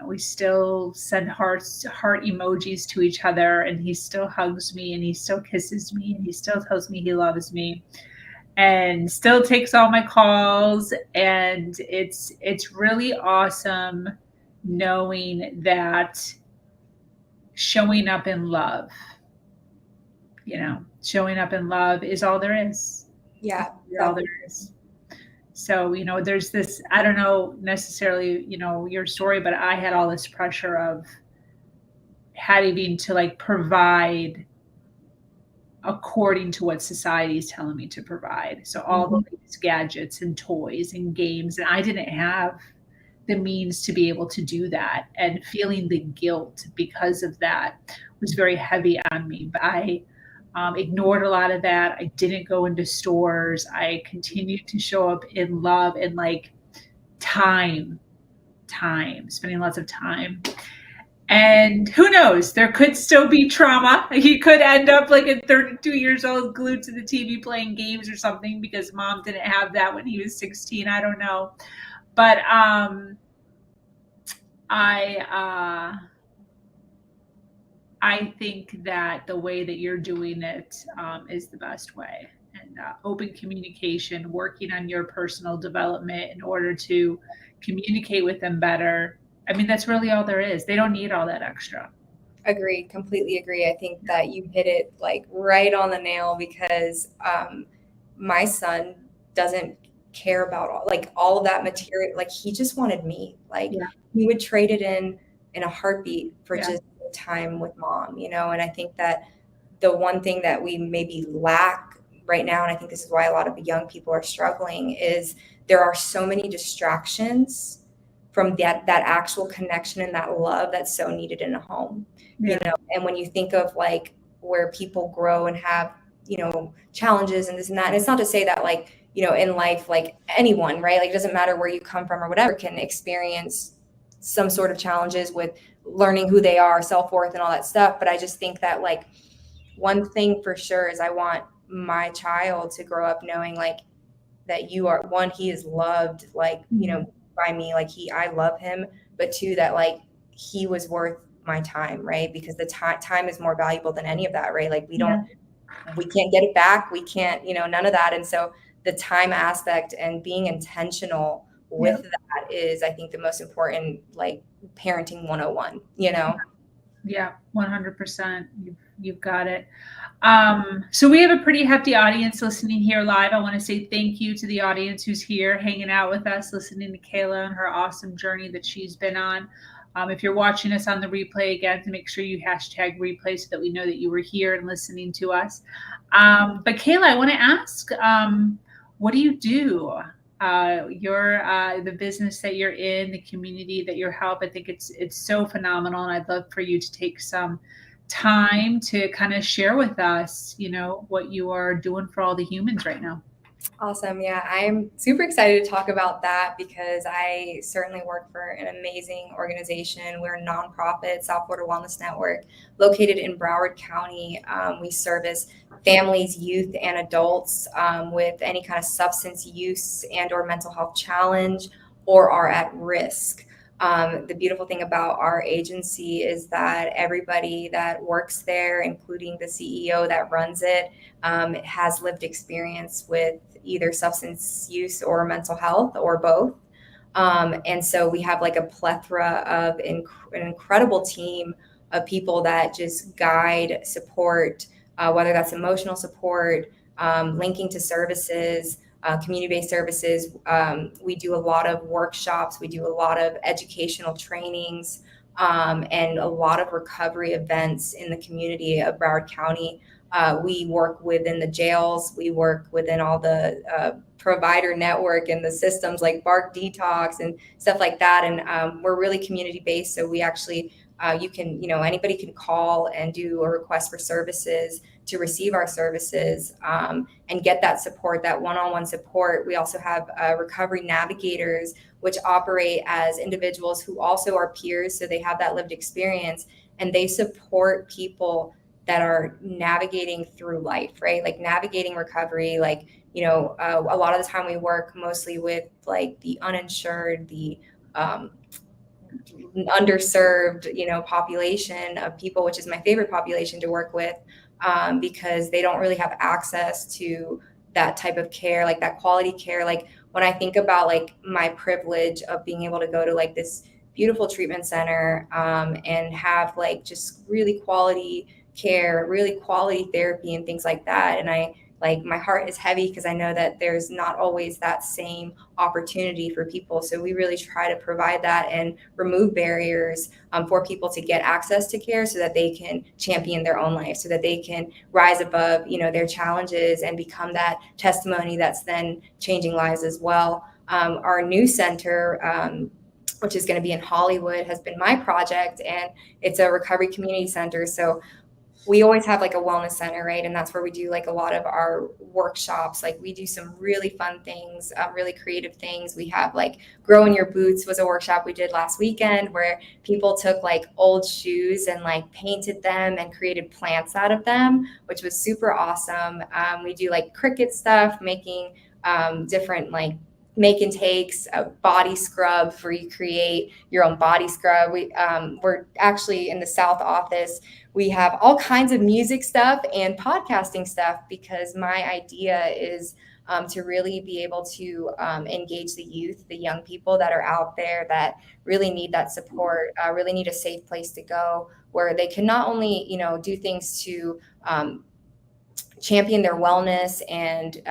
We still send heart emojis to each other, and he still hugs me, and he still kisses me, and he still tells me he loves me, and still takes all my calls. And it's really awesome knowing that showing up in love, showing up in love is all there is. Yeah. All there is. So, there's this, I don't know necessarily, your story, but I had all this pressure of having to like provide according to what society is telling me to provide. So all the latest gadgets and toys and games, and I didn't have the means to be able to do that. And feeling the guilt because of that was very heavy on me. But I ignored a lot of that. I didn't go into stores. I continued to show up in love and like time, spending lots of time. And who knows, there could still be trauma. He could end up like at 32 years old, glued to the TV playing games or something, because mom didn't have that when he was 16. I don't know. But I think that the way that you're doing it is the best way. And open communication, working on your personal development in order to communicate with them better. I mean, that's really all there is. They don't need all that extra. Agreed, completely agree. I think that you hit it like right on the nail because my son doesn't care about all of that material. Like he just wanted me. Like Yeah. he would trade it in a heartbeat for Yeah. just time with mom, you know. And I think that the one thing that we maybe lack right now, and I think this is why a lot of the young people are struggling, is there are so many distractions from that actual connection and that love that's so needed in a home. You Yeah. know, and when you think of like where people grow and have, you know, challenges and this and that, and it's not to say that like, you know, in life, like anyone, right? Like it doesn't matter where you come from or whatever can experience some sort of challenges with learning who they are, self-worth and all that stuff. But I just think that like one thing for sure is I want my child to grow up knowing like that you are one, he is loved, like, you know, by me, like I love him, but two, that like he was worth my time, right? Because the time is more valuable than any of that, right? Like we can't get it back. We can't, you know, none of that. And so the time aspect and being intentional with that is, I think, the most important, like parenting 101, you know? Yeah, 100%. You've got it. So we have a pretty hefty audience listening here live. I want to say thank you to the audience who's here hanging out with us, listening to Kayla and her awesome journey that she's been on. If you're watching us on the replay again, to make sure you hashtag replay so that we know that you were here and listening to us. But Kayla, I want to ask, what do you do? The business that you're in, the community that you're help. I think it's so phenomenal, and I'd love for you to take some time to kind of share with us, you know, what you are doing for all the humans right now. Awesome. Yeah, I'm super excited to talk about that because I certainly work for an amazing organization. We're a nonprofit, South Florida Wellness Network, located in Broward County. We service families, youth, and adults with any kind of substance use and or mental health challenge or are at risk. The beautiful thing about our agency is that everybody that works there, including the CEO that runs it, has lived experience with either substance use or mental health or both. And so we have like a plethora of an incredible team of people that just guide, support, whether that's emotional support, linking to services, community-based services. We do a lot of workshops. We do a lot of educational trainings and a lot of recovery events in the community of Broward County. We work within the jails. We work within all the provider network and the systems like Bark Detox and stuff like that. And we're really community-based. So we actually, anybody can call and do a request for services to receive our services and get that support, that one-on-one support. We also have recovery navigators, which operate as individuals who also are peers. So they have that lived experience and they support people that are navigating through life, right? Like navigating recovery, like, you know, a lot of the time we work mostly with like the uninsured, the underserved, you know, population of people, which is my favorite population to work with because they don't really have access to that type of care, like that quality care. Like when I think about like my privilege of being able to go to like this beautiful treatment center and have like just really quality care, really quality therapy and things like that. And I like my heart is heavy because I know that there's not always that same opportunity for people. So we really try to provide that and remove barriers for people to get access to care so that they can champion their own life, so that they can rise above, you know, their challenges and become that testimony that's then changing lives as well. Our new center, which is going to be in Hollywood, has been my project, and it's a recovery community center. So we always have like a wellness center, right? And that's where we do like a lot of our workshops. Like we do some really fun things, really creative things. We have like Grow in Your Boots was a workshop we did last weekend where people took like old shoes and like painted them and created plants out of them, which was super awesome. We do like Cricut stuff, making different like make and takes, body scrubs where you create your own body scrub. We're actually in the South office. We have all kinds of music stuff and podcasting stuff, because my idea is to really be able to engage the youth, the young people that are out there that really need that support, really need a safe place to go where they can not only, do things to champion their wellness and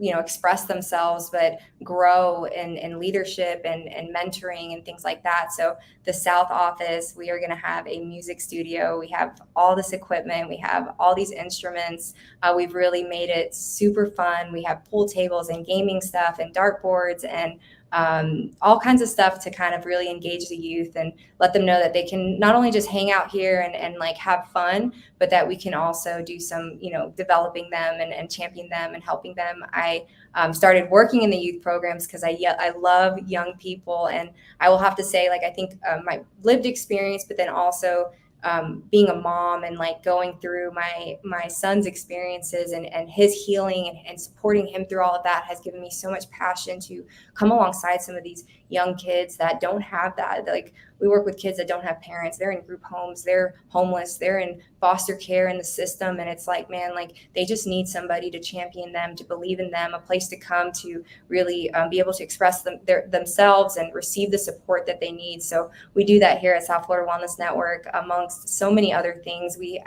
express themselves, but grow in leadership and mentoring and things like that. So the South office, we are going to have a music studio. We have all this equipment. We have all these instruments. We've really made it super fun. We have pool tables and gaming stuff and dartboards and all kinds of stuff to kind of really engage the youth and let them know that they can not only just hang out here and like have fun, but that we can also do some, developing them and champion them and helping them. I started working in the youth programs because I love young people. And I will have to say, like, I think my lived experience, but then also being a mom and like going through my son's experiences and his healing and supporting him through all of that has given me so much passion to come alongside some of these young kids that don't have that. Like, we work with kids that don't have parents. They're in group homes, they're homeless, they're in foster care in the system. And it's like, man, like they just need somebody to champion them, to believe in them, a place to come to really be able to express themselves and receive the support that they need. So we do that here at South Florida Wellness Network, amongst so many other things. We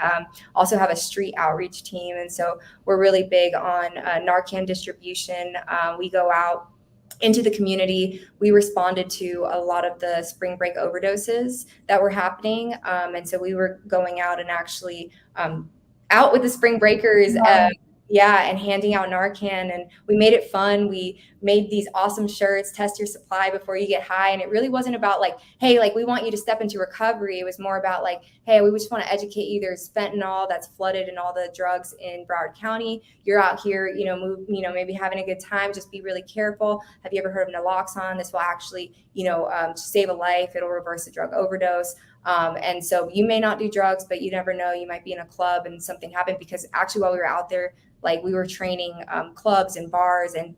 also have a street outreach team. And so we're really big on Narcan distribution. We go out into the community. We responded to a lot of the spring break overdoses that were happening. And so we were going out and actually out with the spring breakers, and handing out Narcan. And we made it fun. We made these awesome shirts, test your supply before you get high. And it really wasn't about like, hey, like we want you to step into recovery. It was more about like, hey, we just want to educate you. There's fentanyl that's flooded in all the drugs in Broward County. You're out here, maybe having a good time. Just be really careful. Have you ever heard of naloxone? This will actually, save a life. It'll reverse a drug overdose. And so you may not do drugs, but you never know. You might be in a club and something happened, because actually while we were out there, like we were training clubs and bars and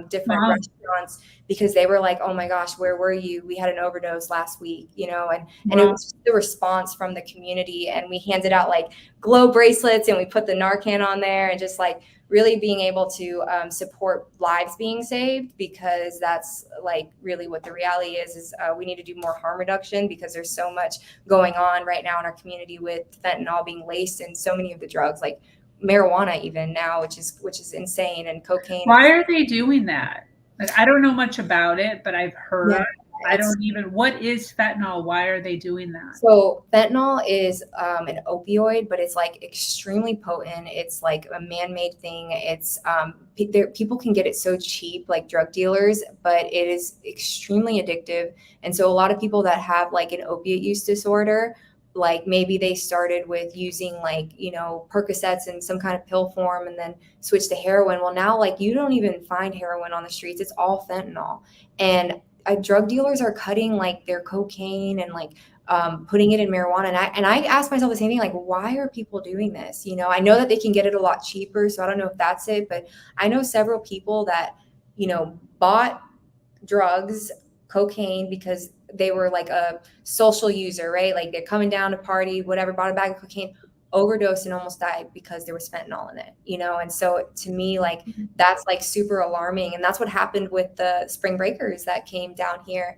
different restaurants, because they were like, oh my gosh, where were you? We had an overdose last week, and it was the response from the community. And we handed out like glow bracelets and we put the Narcan on there, and just like really being able to support lives being saved, because that's like really what the reality is we need to do more harm reduction, because there's so much going on right now in our community with fentanyl being laced in so many of the drugs, like marijuana even now, which is insane, and cocaine. Why are they doing that? Like, I don't know much about it, but I've heard. Yeah, what is fentanyl? Why are they doing that? So fentanyl is an opioid, but it's like extremely potent. It's like a man-made thing. It's people can get it so cheap, like drug dealers, but it is extremely addictive. And so a lot of people that have like an opiate use disorder, like maybe they started with using like, Percocets in some kind of pill form and then switched to heroin. Well, now like you don't even find heroin on the streets. It's all fentanyl. And drug dealers are cutting like their cocaine and like putting it in marijuana. And I asked myself the same thing, like, why are people doing this? I know that they can get it a lot cheaper. So I don't know if that's it, but I know several people that, bought drugs, cocaine, because they were like a social user, right? Like they're coming down to party, whatever, bought a bag of cocaine, overdosed and almost died because there was fentanyl in it, And so to me, like, that's like super alarming. And that's what happened with the spring breakers that came down here.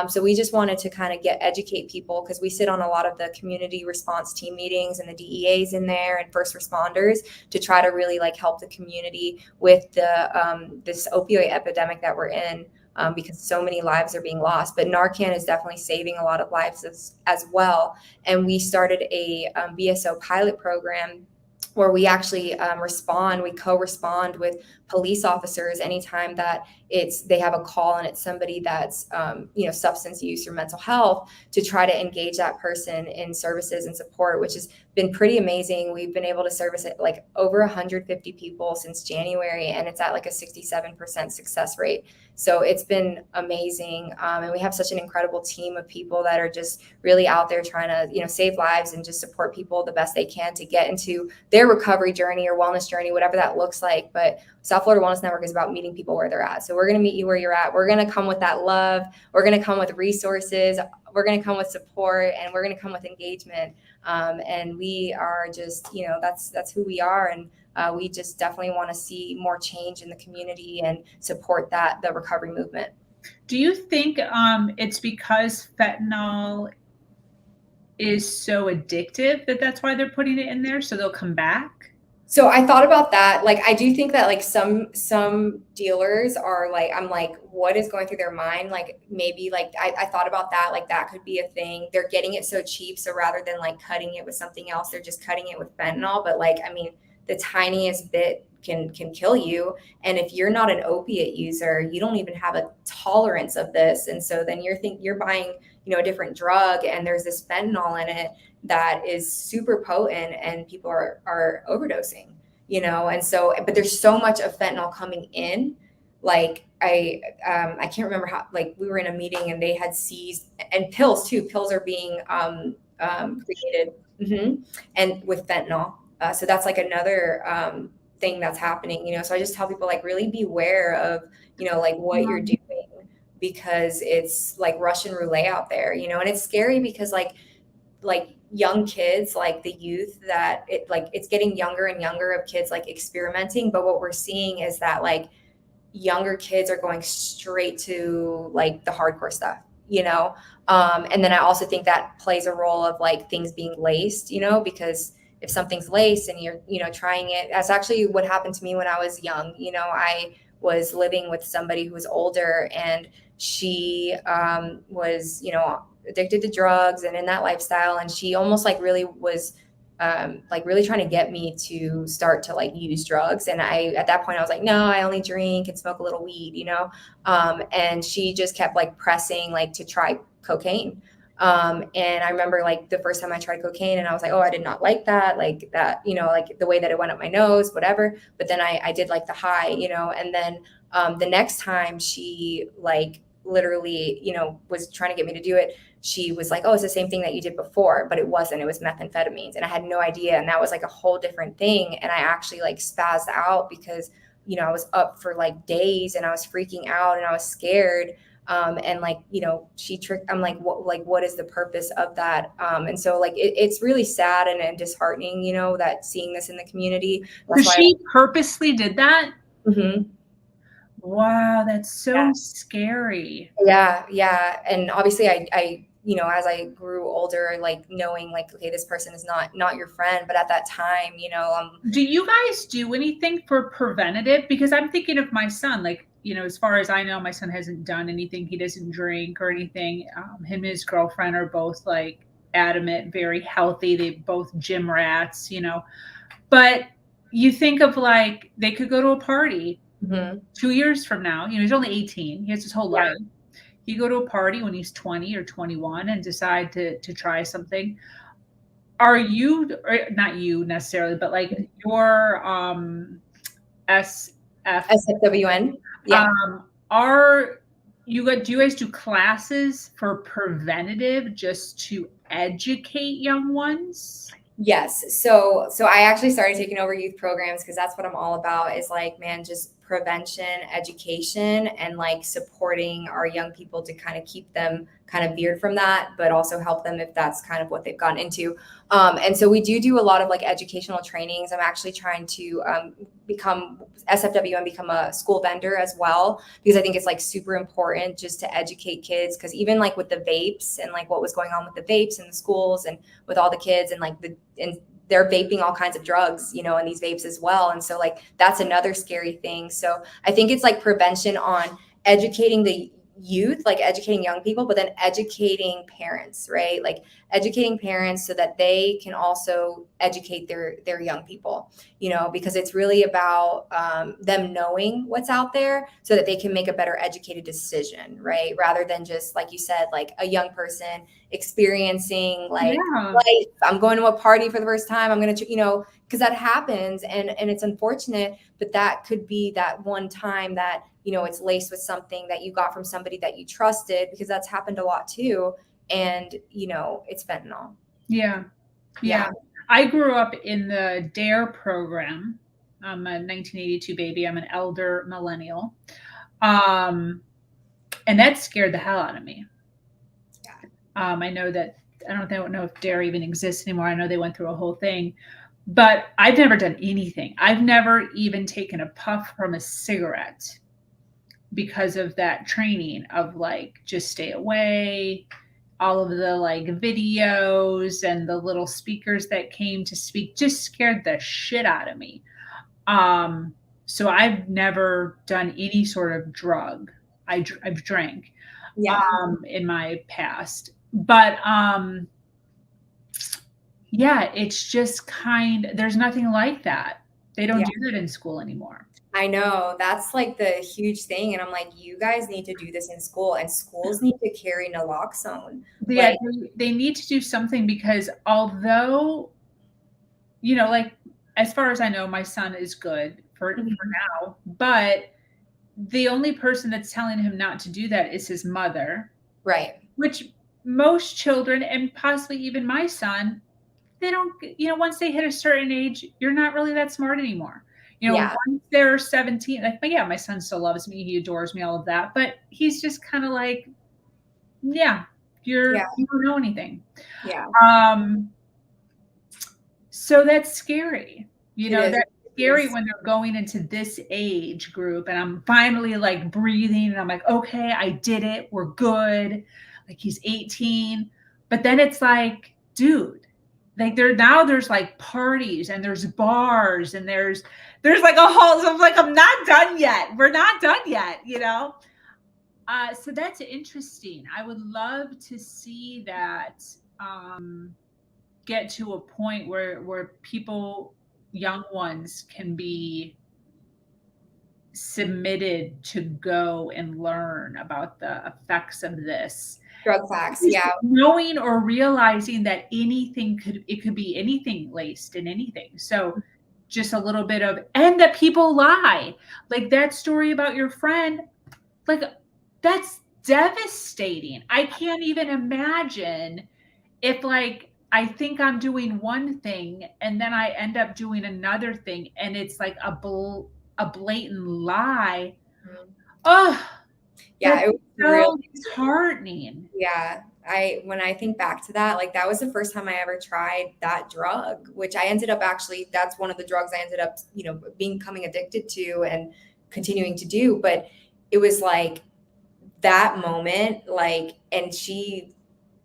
So we just wanted to kind of educate people, because we sit on a lot of the community response team meetings and the DEAs in there and first responders, to try to really like help the community with the this opioid epidemic that we're in. Because so many lives are being lost. But Narcan is definitely saving a lot of lives as well. And we started a BSO pilot program where we actually we co-respond with police officers anytime that they have a call and it's somebody that's substance use or mental health, to try to engage that person in services and support, which has been pretty amazing. We've been able to service it like over 150 people since January, and it's at like a 67% success rate. So it's been amazing. And we have such an incredible team of people that are just really out there trying to, you know, save lives and just support people the best they can to get into their recovery journey or wellness journey, whatever that looks like. But South Florida Wellness Network is about meeting people where they're at. So we're going to meet you where you're at. We're going to come with that love. We're going to come with resources. We're going to come with support, and we're going to come with engagement. And we are just, you know, that's who we are. And we just definitely want to see more change in the community and support the recovery movement. Do you think it's because fentanyl is so addictive that's why they're putting it in there, so they'll come back? So I thought about that. Like, I do think that like some dealers are like, I'm like, what is going through their mind? Like, maybe like I thought about that. Like, that could be a thing. They're getting it so cheap. So rather than like cutting it with something else, they're just cutting it with fentanyl. But like, I mean, the tiniest bit can kill you. And if you're not an opiate user, you don't even have a tolerance of this. And so then you're buying, you know, a different drug, and there's this fentanyl in it that is super potent, and people are overdosing, you know? And so, but there's so much of fentanyl coming in. Like I can't remember how, like we were in a meeting and they had seized, and pills too. Pills are being created and with fentanyl. So that's like another thing that's happening, you know? So I just tell people like really beware of, you know, like what you're doing, because it's like Russian roulette out there, you know? And it's scary because like young kids, like the youth, that it's getting younger and younger of kids like experimenting. But what we're seeing is that like younger kids are going straight to like the hardcore stuff, you know? And then I also think that plays a role of like things being laced, you know, because if something's laced and you're, you know, trying it, that's actually what happened to me when I was young. You know, I was living with somebody who was older, and she was, you know, addicted to drugs and in that lifestyle. And she almost like really was like really trying to get me to start to like use drugs. And at that point I was like, no, I only drink and smoke a little weed, you know? And she just kept like pressing like to try cocaine. And I remember like the first time I tried cocaine, and I was like, oh, I did not like that, you know, like the way that it went up my nose, whatever. But then I did like the high, you know. And then the next time she like literally, you know, was trying to get me to do it, she was like, oh, it's the same thing that you did before. But it wasn't. It was methamphetamines. And I had no idea. And that was like a whole different thing. And I actually like spazzed out because, you know, I was up for like days and I was freaking out and I was scared. And like, you know, I'm like, what is the purpose of that? And so like, it's really sad and disheartening, you know, that seeing this in the community. So she purposely did that? Mm-hmm. Wow, that's so scary. Yeah. And obviously I, you know, as I grew older, like knowing like, okay, this person is not your friend. But at that time, you know, do you guys do anything for preventative? Because I'm thinking of my son, like, you know, as far as I know, my son hasn't done anything. He doesn't drink or anything. Him and his girlfriend are both like adamant, very healthy. They both gym rats, you know. But you think of like, they could go to a party 2 years from now. You know, he's only 18. He has his whole life. He go to a party when he's 20 or 21 and decide to try something. Are you, or not you necessarily, but like your SFWN? Yeah. Do you guys do classes for preventative just to educate young ones? Yes. So I actually started taking over youth programs because that's what I'm all about, is like, man, just prevention, education, and like supporting our young people to kind of keep them kind of veered from that, but also help them if that's kind of what they've gotten into. And so we do a lot of like educational trainings. I'm actually trying to become SFW and become a school vendor as well, because I think it's like super important just to educate kids. Because even like with the vapes and like what was going on with the vapes in the schools and with all the kids, and like they're vaping all kinds of drugs, you know, in these vapes as well. And so like, that's another scary thing. So I think it's like prevention on educating the youth, like educating young people, but then educating parents, right? Like educating parents so that they can also educate their young people, you know, because it's really about them knowing what's out there so that they can make a better educated decision, right? Rather than just, like you said, like a young person experiencing like life. I'm going to a party for the first time. I'm going to, you know, because that happens and it's unfortunate, but that could be that one time that, you know, it's laced with something that you got from somebody that you trusted, because that's happened a lot too. And, you know, it's fentanyl. Yeah. I grew up in the DARE program. I'm a 1982 baby. I'm an elder millennial. And that scared the hell out of me. I know that, I don't know if DARE even exists anymore. I know they went through a whole thing, but I've never done anything. I've never even taken a puff from a cigarette because of that training of like, just stay away, all of the like videos and the little speakers that came to speak just scared the shit out of me. So I've never done any sort of drug. I've drank in my past, but yeah, it's just there's nothing like that. They don't do that in school anymore. I know, that's like the huge thing. And I'm like, you guys need to do this in school, and schools need to carry naloxone. Yeah, like, they need to do something, because although, you know, like, as far as I know, my son is good for now, but the only person that's telling him not to do that is his mother. Right. Which most children, and possibly even my son, they don't, you know, once they hit a certain age, you're not really that smart anymore. You know, once they're 17, like, but yeah, my son still loves me. He adores me, all of that. But he's just kind of like, you don't know anything. So that's scary. You know, that's scary when they're going into this age group, and I'm finally like breathing and I'm like, okay, I did it. We're good. Like, he's 18. But then it's like, dude, like there's like parties and there's bars and there's like a whole, so I'm like, I'm not done yet. We're not done yet, you know? So that's interesting. I would love to see that get to a point where people, young ones, can be submitted to go and learn about the effects of this. Drug facts, knowing or realizing that it could be anything laced in anything. So just a little bit of, and that people lie. Like that story about your friend, like, that's devastating. I can't even imagine if, like, I think I'm doing one thing and then I end up doing another thing, and it's like a blatant lie. Oh, yeah, it was so really disheartening. Yeah. When I think back to that, like, that was the first time I ever tried that drug, which I ended up actually, that's one of the drugs I ended up, you know, becoming addicted to and continuing to do. But it was like that moment, like, and she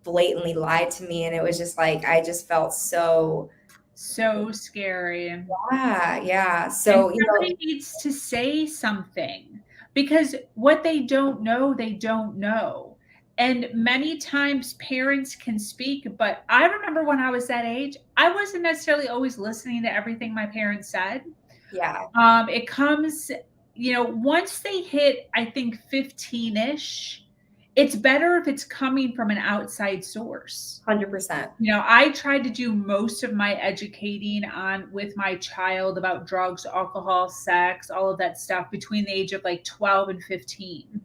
blatantly lied to me, and it was just like, I just felt so scary. Yeah. So somebody needs to say something, because what they don't know, they don't know. And many times parents can speak, but I remember when I was that age, I wasn't necessarily always listening to everything my parents said. It comes, you know, once they hit, I think 15-ish, it's better if it's coming from an outside source. 100%. You know, I tried to do most of my educating with my child about drugs, alcohol, sex, all of that stuff between the age of like 12 and 15.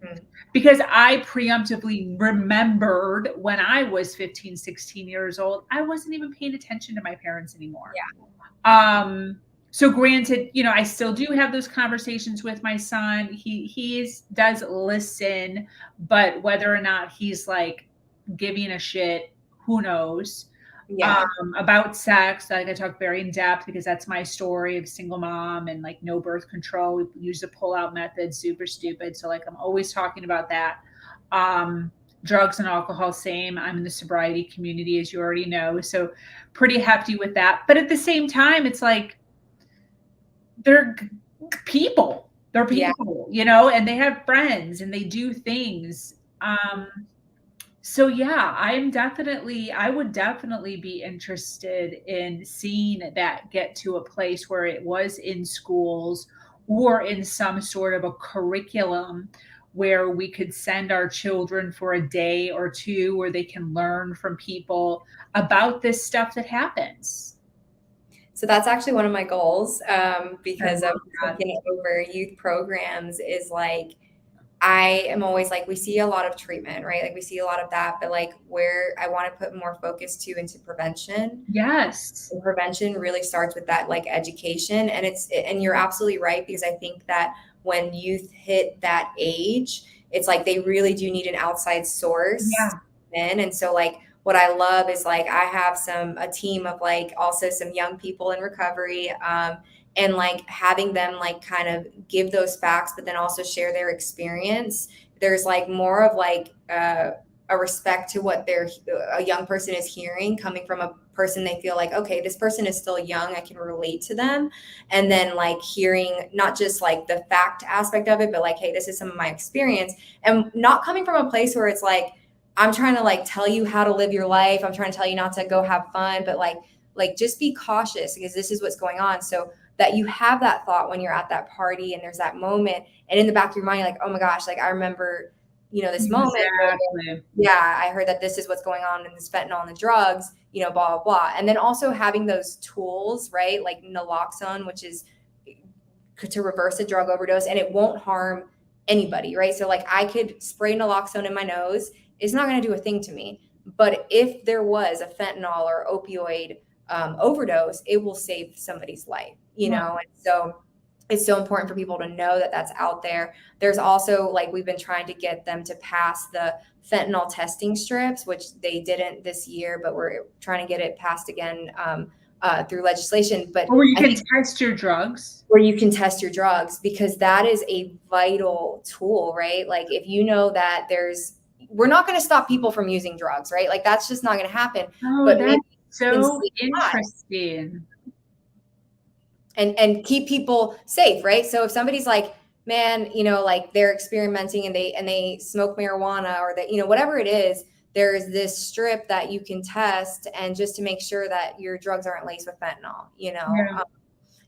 Because I preemptively remembered when I was 15, 16 years old, I wasn't even paying attention to my parents anymore. So granted, you know, I still do have those conversations with my son. He does listen, but whether or not he's like giving a shit, who knows? About sex, like, I talk very in depth, because that's my story of single mom and like no birth control. We use the pull-out method, super stupid. So like, I'm always talking about that. Drugs and alcohol, same. I'm in the sobriety community, as you already know. So pretty hefty with that. But at the same time, it's like, they're people, you know, and they have friends and they do things. Um, so yeah, I would definitely be interested in seeing that get to a place where it was in schools or in some sort of a curriculum where we could send our children for a day or two where they can learn from people about this stuff that happens. So that's actually one of my goals, I because of love that. taking over youth programs is like, I am always like, we see a lot of treatment, right? Like we see a lot of that, but like where I want to put more focus to into prevention. Yes. And prevention really starts with that like education. And you're absolutely right, because I think that when youth hit that age, it's like they really do need an outside source Yeah. in. And so like what I love is like I have a team of like also some young people in recovery, and like having them like kind of give those facts, but then also share their experience. There's like more of like a respect to what a young person is hearing coming from a person they feel like, okay, this person is still young, I can relate to them. And then like hearing not just like the fact aspect of it, but like, hey, this is some of my experience, and not coming from a place where it's like I'm trying to like tell you how to live your life, I'm trying to tell you not to go have fun, but like just be cautious because this is what's going on. So that you have that thought when you're at that party and there's that moment, and in the back of your mind, you're like, oh my gosh, like I remember, this moment where, Exactly. yeah, I heard that this is what's going on in this fentanyl and the drugs, blah, blah, blah. And then also having those tools, right? Like naloxone, which is to reverse a drug overdose, and it won't harm anybody, right? So like I could spray naloxone in my nose. It's not going to do a thing to me. But if there was a fentanyl or opioid overdose, it will save somebody's life, Wow. And so it's so important for people to know that that's out there. There's also like we've been trying to get them to pass the fentanyl testing strips, which they didn't this year, but we're trying to get it passed again through legislation. But Or you I can think test your drugs. where you can test your drugs, because that is a vital tool, right? Like if you know that we're not going to stop people from using drugs, right? Like that's just not going to happen. Oh, But maybe that's you can so save lives interesting. and keep people safe, right? So if somebody's like, man, like they're experimenting and they smoke marijuana, or that, whatever it is, there's this strip that you can test, and just to make sure that your drugs aren't laced with fentanyl. Yeah.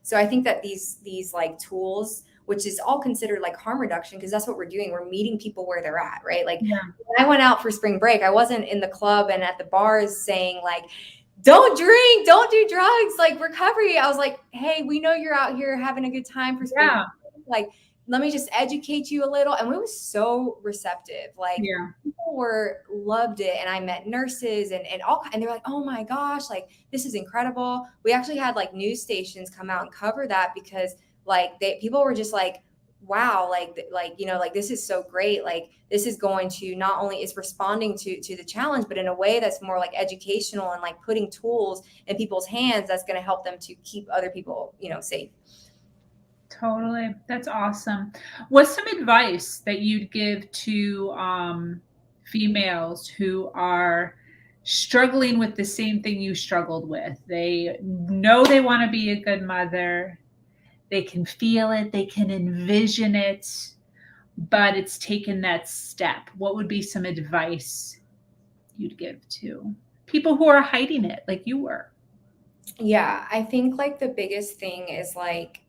So I think that these like tools, which is all considered like harm reduction, because that's what we're doing. We're meeting people where they're at, right? Like Yeah. when I went out for spring break, I wasn't in the club and at the bars saying like, don't drink, don't do drugs, like recovery. I was like, hey, we know you're out here having a good time for spring Yeah. break. Like, let me just educate you a little. And it was so receptive. Like Yeah. people loved it. And I met nurses and they're like, oh my gosh, like this is incredible. We actually had like news stations come out and cover that, because like people were just like, wow, like this is so great. Like this is going to not only is responding to the challenge, but in a way that's more like educational and like putting tools in people's hands that's going to help them to keep other people, safe. Totally. That's awesome. What's some advice that you'd give to females who are struggling with the same thing you struggled with? They know they want to be a good mother, they can feel it, they can envision it, but it's taken that step. What would be some advice you'd give to people who are hiding it like you were? Yeah, I think like the biggest thing is like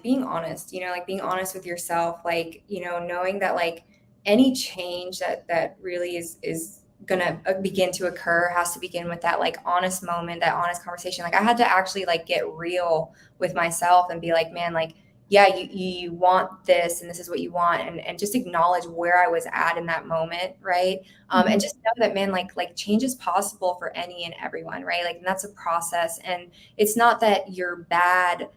being honest, like being honest with yourself, like, knowing that like any change that really is gonna begin to occur has to begin with that like honest moment, that honest conversation. Like I had to actually like get real with myself and be like, man, like, yeah, you want this and this is what you want, and just acknowledge where I was at in that moment, right? And Mhm. just know that, man, like change is possible for any and everyone, right? Like, and that's a process, and it's not that you're bad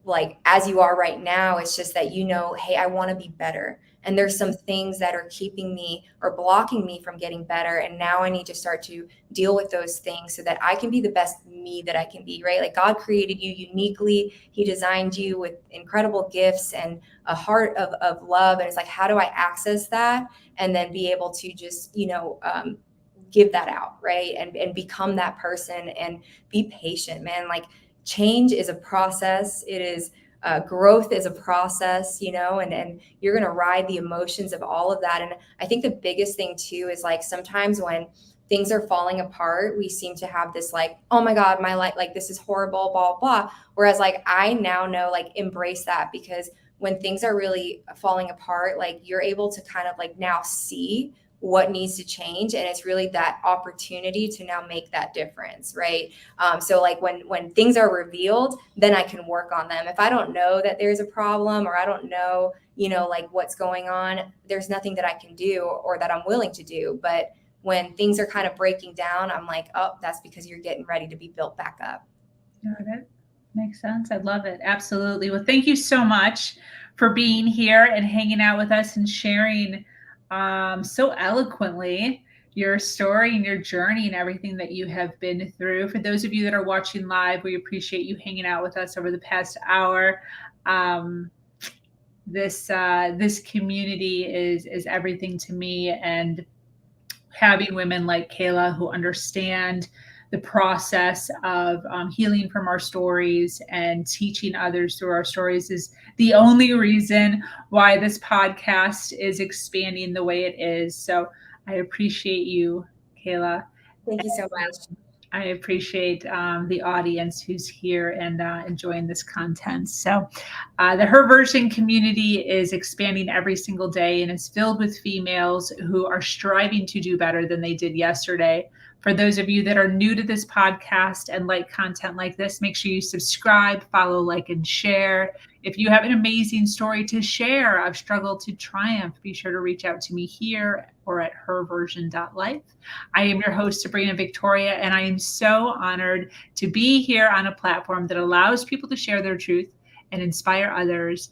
like as you are right now. It's just that, hey, I want to be better, and there's some things that are keeping me or blocking me from getting better, and now I need to start to deal with those things so that I can be the best me that I can be, right? Like God created you uniquely, he designed you with incredible gifts and a heart of love, and it's like, how do I access that and then be able to just give that out, right? And become that person, and be patient, man. Like change is a process. It is growth is a process, and you're going to ride the emotions of all of that. And I think the biggest thing too is like sometimes when things are falling apart, we seem to have this like, oh my God, my life, like this is horrible, blah, blah. Whereas like I now know, like embrace that, because when things are really falling apart, like you're able to kind of like now see what needs to change, and it's really that opportunity to now make that difference, right? So like when things are revealed, then I can work on them. If I don't know that there's a problem, or I don't know, like what's going on, there's nothing that I can do or that I'm willing to do. But when things are kind of breaking down, I'm like, oh, that's because you're getting ready to be built back up. Got it. Makes sense. I love it. Absolutely. Well, thank you so much for being here and hanging out with us and sharing so eloquently your story and your journey and everything that you have been through. For those of you that are watching live, we appreciate you hanging out with us over the past hour. This community is everything to me, and having women like Kayla who understand the process of healing from our stories and teaching others through our stories is the only reason why this podcast is expanding the way it is. So I appreciate you, Kayla. Thank you so much. I appreciate the audience who's here and enjoying this content. So the Her Version community is expanding every single day and is filled with females who are striving to do better than they did yesterday. For those of you that are new to this podcast and like content like this, make sure you subscribe, follow, like, and share. If you have an amazing story to share of struggle to triumph, be sure to reach out to me here or at herversion.life. I am your host, Sabrina Victoria, and I am so honored to be here on a platform that allows people to share their truth and inspire others